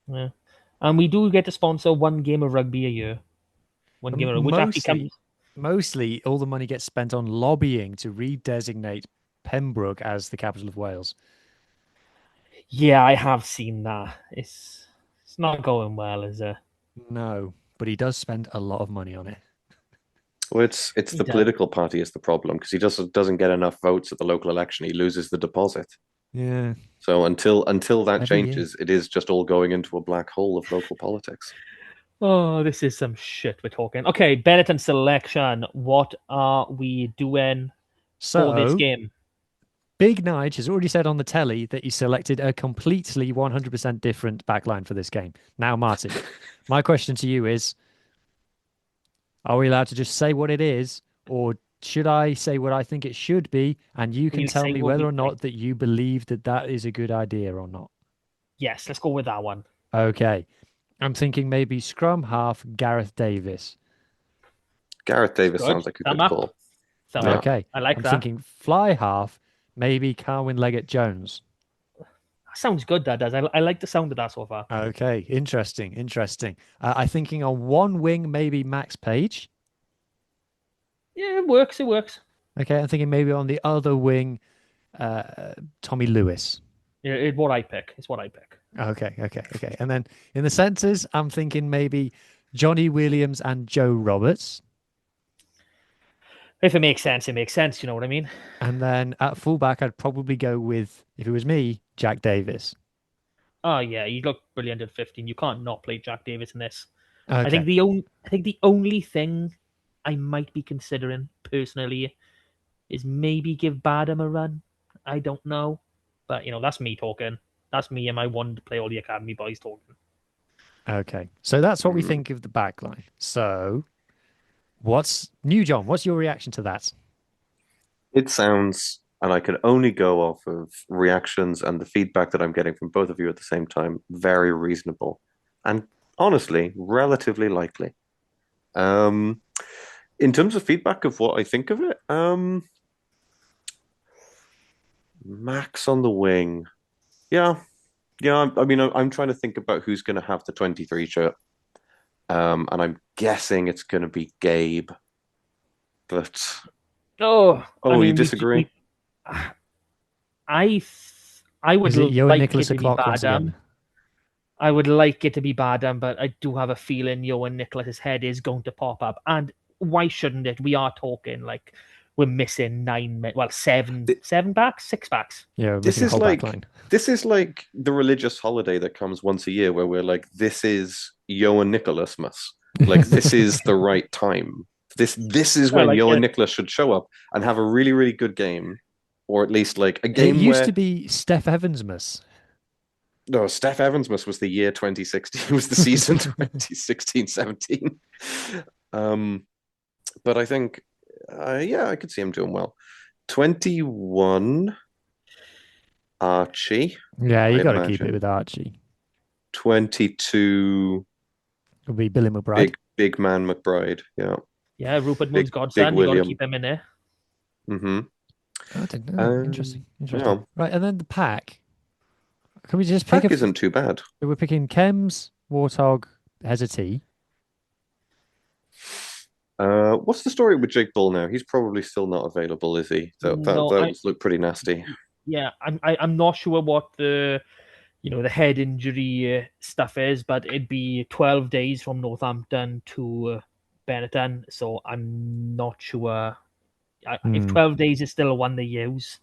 Yeah, and we do get to sponsor one game of rugby a year. One game of rugby, which actually comes. Mostly, all the money gets spent on lobbying to redesignate Pembroke as the capital of Wales. Yeah, I have seen that. It's not going well, is it? No, but he does spend a lot of money on it. Well, it's the political party is the problem because he just doesn't get enough votes at the local election. He loses the deposit. Yeah. So until that changes, it is just all going into a black hole of local politics. Oh, this is some shit we're talking. Okay, Benetton selection. What are we doing for this game? Big Nige has already said on the telly that he selected a completely 100% different backline for this game. Now, Martin, my question to you is, are we allowed to just say what it is, or should I say what I think it should be, and you can tell me whether or not that you believe that is a good idea or not? Yes, let's go with that one. Okay. I'm thinking maybe scrum half Gareth Davis. Gareth Davis sounds like a good call. Okay. I like that. I'm thinking fly half, maybe Carwyn Leggett-Jones. That sounds good, that does. I like the sound of that so far. Okay, interesting. I'm thinking on one wing, maybe Max Page. Yeah, it works. Okay, I'm thinking maybe on the other wing, Tommy Lewis. Yeah, it's what I pick. Okay. And then in the centres, I'm thinking maybe Johnny Williams and Joe Roberts. If it makes sense, it makes sense. You know what I mean? And then at fullback, I'd probably go with, if it was me, Jack Davis. Oh yeah, you look brilliant at 15. You can't not play Jack Davis in this. Okay. I think the only thing I might be considering personally is maybe give Badham a run. I don't know, but that's me talking. That's me and my one to play all the academy boys talking. Okay, so that's what we think of the back line. So, what's new, John? What's your reaction to that? It sounds, and I can only go off of reactions and the feedback that I'm getting from both of you at the same time, very reasonable. And honestly, relatively likely. In terms of feedback of what I think of it, Max on the wing. Yeah. Yeah, I mean, I'm trying to think about who's going to have the 23 shirt. And I'm guessing it's going to be Gabe. But you disagree? I would Is it you and like Nicholas it to be o'clock once Badham. again? I would like it to be Badham, but I do have a feeling Johan Nicholas's head is going to pop up. And why shouldn't it? We are talking like we're missing seven backs, six backs. Yeah, This missing a is whole like back line. this is like the religious holiday that comes once a year where we're like, this is Johan Nicholasmas. Like this is the right time. This is when Johan Nicholas should show up and have a really, really good game. Or at least like a game It used where to be Steph Evansmas. no, Steph Evansmas was the year 2016. It was the season 2016-17. But I think I could see him doing well. 21 Archie. Yeah, you I got to keep it imagine. with Archie. 22 It'll be Billy McBride. big man McBride. Yeah. Yeah, Rupert Moon's Big godson. You got to William. keep him in there. Mm-hmm. I don't know. Interesting. Yeah. Right, and then the pack. Can we just pick Pack isn't too bad. We're picking Chems, Warthog, Hezity. What's the story with Jake Bull now? He's probably still not available, is he? Those look pretty nasty. Yeah, I'm not sure what the head injury stuff is, but it'd be 12 days from Northampton to Benetton, so I'm not sure if 12 days is still one they use.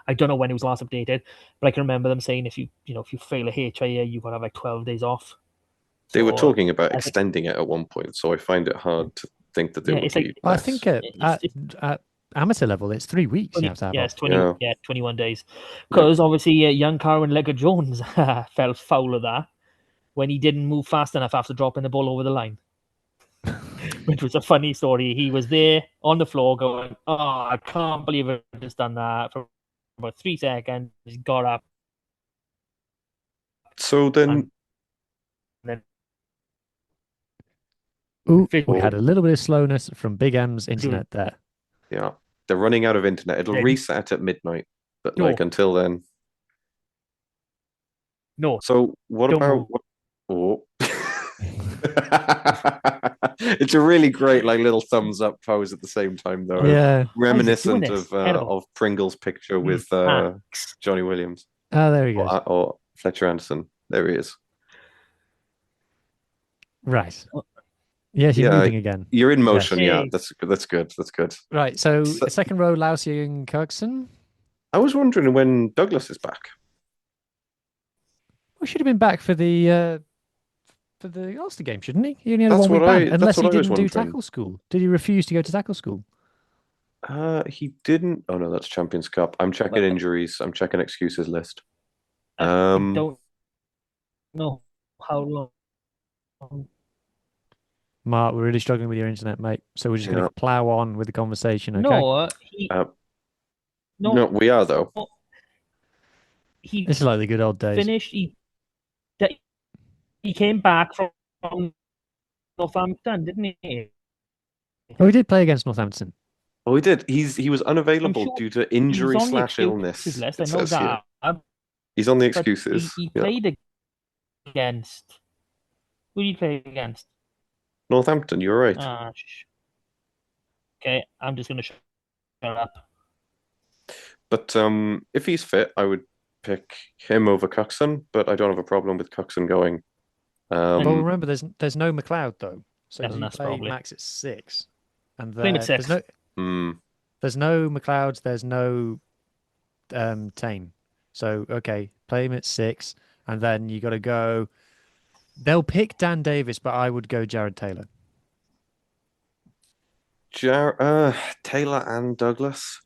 I don't know when it was last updated, but I can remember them saying if you fail a HIA, you've got to have like 12 days off. They were talking about extending it at one point, so I find it hard to think that they would be. I think at amateur level, it's 3 weeks. 20, you have to have it's 20. Yeah. 21 days. Because obviously, young Carwyn Lega Jones fell foul of that when he didn't move fast enough after dropping the ball over the line. Which was a funny story. He was there on the floor going, "Oh, I can't believe I just done that." For about 3 seconds, he got up. So then we had a little bit of slowness from Big M's internet there. Yeah, they're running out of internet. It'll reset at midnight, but until then. No. So what about? Oh. It's a really great little thumbs up pose at the same time, though. Yeah, reminiscent of Pringle's picture with Johnny Williams. Oh, there he goes. Or Fletcher Anderson. There he is. Right. Yes, you're moving again. You're in motion. Yes. Yeah, that's good. That's good. Right. So second row, Lousy and Kirkson. I was wondering when Douglas is back. We should have been back for the Ulster game, shouldn't he? He only had a 1 week ban, unless he didn't do tackle school. Did he refuse to go to tackle school? He didn't. Oh no, that's Champions Cup. I'm checking injuries. I'm checking excuses list. I don't know how long. Mark, we're really struggling with your internet, mate. So we're just going to plow on with the conversation. Okay? No, we are though. This is like the good old days. Finished. He came back from Northampton, didn't he? Oh, he did play against Northampton. Oh, he did. He was unavailing due to injury / illness. I know that. He's on the excuses. He played against. Who did he play against? Northampton. You're right. Okay, I'm just going to shut up. But if he's fit, I would pick him over Coxon. But I don't have a problem with Coxon going. Well, remember, there's no McLeod though, so you play probably. Max at 6, and there's no McLeod, there's no Tame. So okay, play him at 6, and then you got to go. They'll pick Dan Davis, but I would go Jared Taylor. Taylor and Douglas.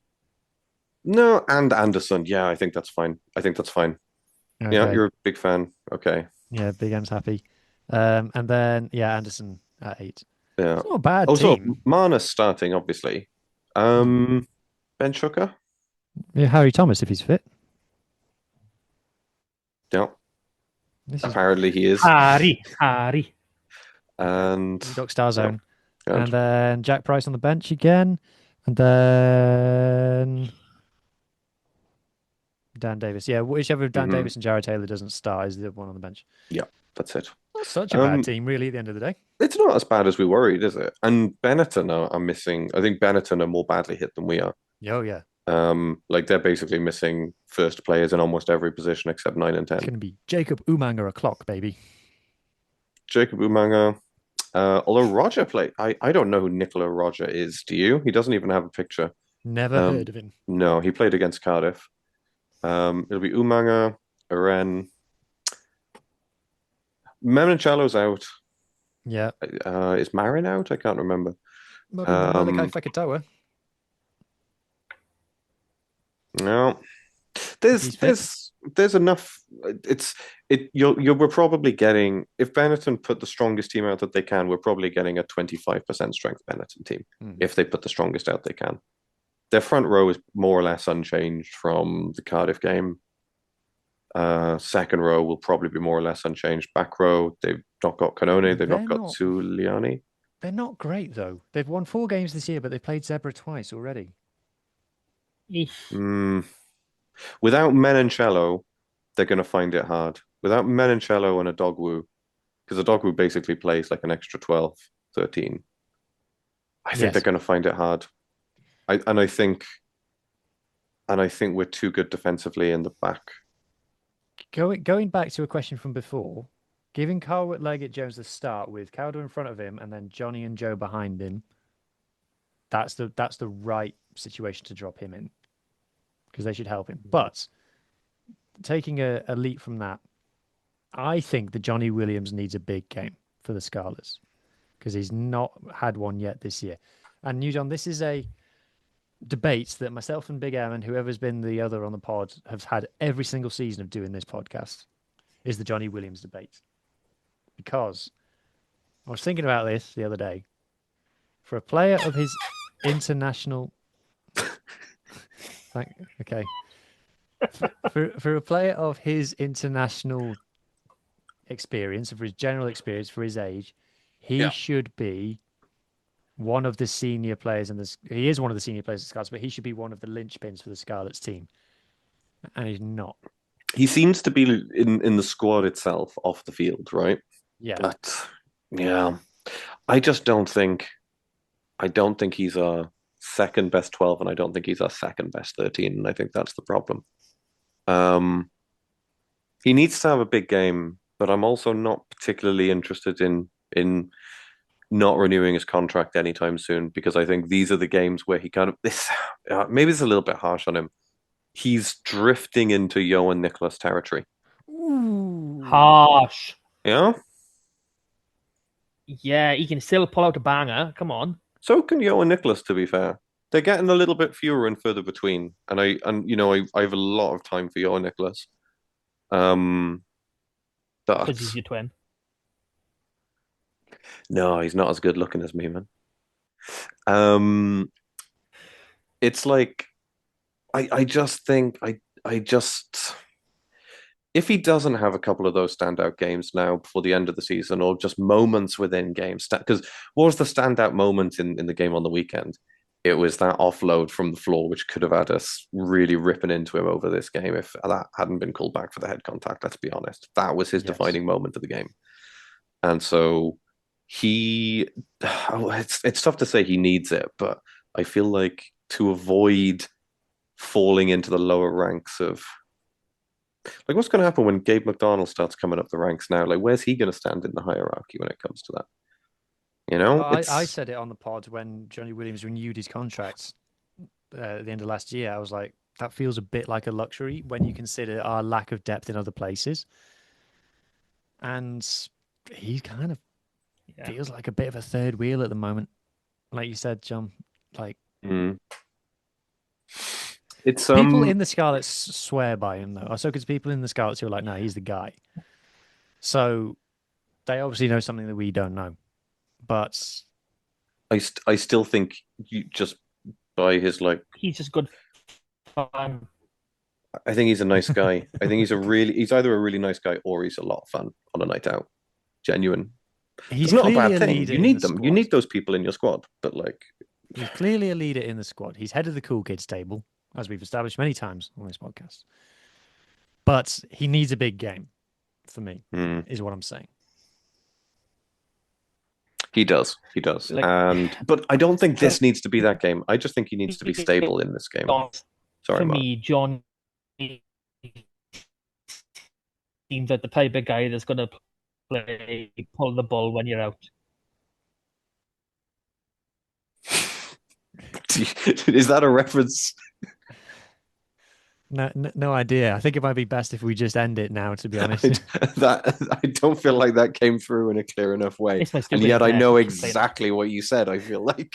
No, and Anderson. Yeah, I think that's fine. Yeah, Okay. you're a big fan. Okay. Yeah, Big M's happy. And then Anderson at 8. Yeah. It's not a bad Oh, so team. Marner's starting, obviously. Ben Shucker. Yeah, Harry Thomas if he's fit. Yeah, This is apparently he is. Harry. And Doc Starzone. yeah, And then Jack Price on the bench again. And then Dan Davis. Yeah, whichever Dan mhm. Davis and Jared Taylor doesn't start is the one on the bench. Yeah, that's it. Not such a bad Um, team, really, at the end of the day. it's not as bad as we worried, is it? And Benetton are missing. I think Benetton are more badly hit than we are. Oh, yeah. Like they're basically missing first players in almost every position except 9 and 10. It's going to be Jacob Umanga o'clock, baby. Jacob Umanga. Although Roger played, I don't know who Nicola Roger is. Do you? He doesn't even have a picture. Never heard of him. No, he played against Cardiff. It'll be Umanga, Aren. Memonchello's out. Yeah. Is Marin out? I can't remember. Malachi Fekitoa. No, He's fit. there's enough. We're probably getting, if Benetton put the strongest team out that they can, we're probably getting a 25% strength Benetton team if they put the strongest out they can. Their front row is more or less unchanged from the Cardiff game. Second row will probably be more or less unchanged. Back row, they've not got Canone, they've not got Suliani. They're not great, though. They've won 4 games this year, but they've played Zebra twice already. Without Menoncello, they're going to find it hard. Without Menoncello and a Dogwu, because a Dogwu basically plays like an extra 12, 13. I think they're going to find it hard. I think we're too good defensively in the back. Going back to a question from before, giving Carl Leggett Jones the start with Calder in front of him and then Johnny and Joe behind him, that's the right situation to drop him in because they should help him. But taking a leap from that, I think that Johnny Williams needs a big game for the Scarlets because he's not had one yet this year. And New John, this is a debate that myself and Big M and whoever's been the other on the pod have had every single season of doing this podcast is the Johnny Williams debate. Because I was thinking about this the other day. For a player of his international... Okay. For a player of his international experience, for his general experience, for his age, he should be one of the senior players in this. He is one of the senior players of the Scarlets, but he should be one of the linchpins for the Scarlets team. And he's not. He seems to be in the squad itself off the field, right? Yeah. But yeah, I don't think he's our second best 12, and I don't think he's our second best 13, and I think that's the problem. He needs to have a big game, but I'm also not particularly interested in not renewing his contract anytime soon because I think these are the games where he kind of maybe it's a little bit harsh on him. He's drifting into Johan Nicholas territory. Ooh. Harsh. Yeah? Yeah, he can still pull out a banger. Come on. So can Johan Nicholas, to be fair. They're getting a little bit fewer and further between. And I have a lot of time for Johan Nicholas. Because But he's your twin. no, he's not as good looking as me, man. It's like I just think if he doesn't have a couple of those standout games now before the end of the season, or just moments within games, because what was the standout moment in the game on the weekend? It was that offload from the floor, which could have had us really ripping into him over this game if that hadn't been called back for the head contact. Let's be honest, that was his defining moment of the game, and so it's tough to say he needs it, but I feel like to avoid falling into the lower ranks of like what's going to happen when Gabe McDonald starts coming up the ranks now? Like, where's he going to stand in the hierarchy when it comes to that? You know, I said it on the pod when Johnny Williams renewed his contract at the end of last year. I was like, that feels a bit like a luxury when you consider our lack of depth in other places. And he kind of feels like a bit of a third wheel at the moment. Like you said, John, Like It's people in the Scarlets swear by him though. Ahsoka's people in the Scarlets who are like, no, he's the guy. So they obviously know something that we don't know. But I still think you just by his like He's just good fun. I think he's a nice guy. I think he's either a really nice guy or he's a lot of fun on a night out. Genuine. he's It's not a clearly bad a thing. leader You in need the them. You squad. need those people in your squad. But like He's clearly a leader in the squad. He's head of the cool kids table, as we've established many times on this podcast. But he needs a big game for me, is what I'm saying. he does. He does. Like- But I don't think this needs to be that game. I just think he needs to be stable in this game. Sorry, For Mark. me, John seems like the type of guy that's going to pull the ball when you're out. Is that a reference? No idea. I think it might be best if we just end it now, to be honest. I don't feel like that came through in a clear enough way. It's my And stupid yet I internet know that keeps saying exactly what you said, I feel like.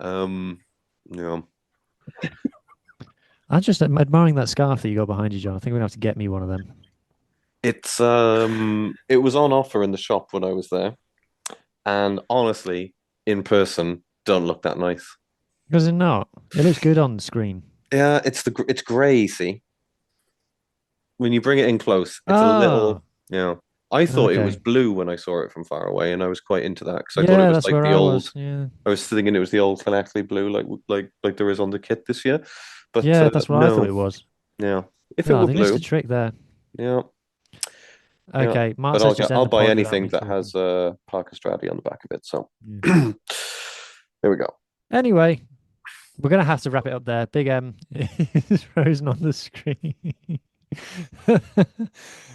Yeah. I'm just admiring that scarf that you got behind you, John. I think we're going to have to get me one of them. It's it was on offer in the shop when I was there. And honestly, in person, don't look that nice. Does it not? It looks good on the screen. Yeah, it's grey, see. When you bring it in close, it's a little, I thought it was Okay. blue when I saw it from far away, and I was quite into that because I Yeah, thought it was that's like where the I old. was. Yeah, I was thinking it was the old Connectly blue, like there is on the kit this year. But yeah, that's what I thought it was. Yeah, if it Oh, were they missed blue, a trick there. yeah. Okay, Mark But says just end I'll the buy pod without anything me that talking. has Parker Strati on the back of it. So Yeah. there we go. Anyway, we're going to have to wrap it up there. Big M is frozen on the screen.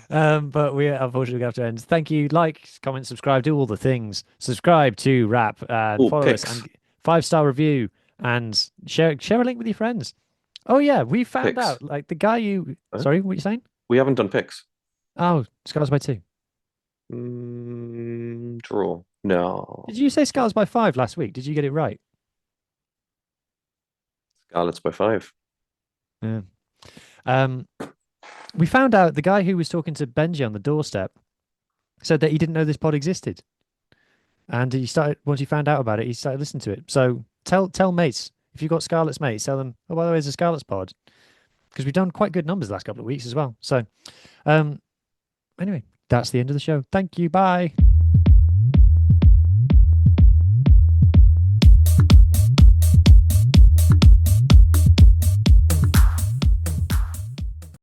But we unfortunately have to end. Thank you. Like, comment, subscribe, do all the things. Subscribe to Rap and follow us and 5-star review and share a link with your friends. Oh yeah, we found Picks. out like the guy you sorry, what are you saying? We haven't done picks. Oh, Scarlets by 2. Draw. No. Did you say Scarlets by 5 last week? Did you get it right? Scarlets by 5. Yeah. We found out the guy who was talking to Benji on the doorstep said that he didn't know this pod existed. And once he found out about it, he started listening to it. So tell mates, if you've got Scarlets mates, tell them, oh, by the way, there's a Scarlets pod. Because we've done quite good numbers the last couple of weeks as well. So anyway, that's the end of the show. Thank you. Bye.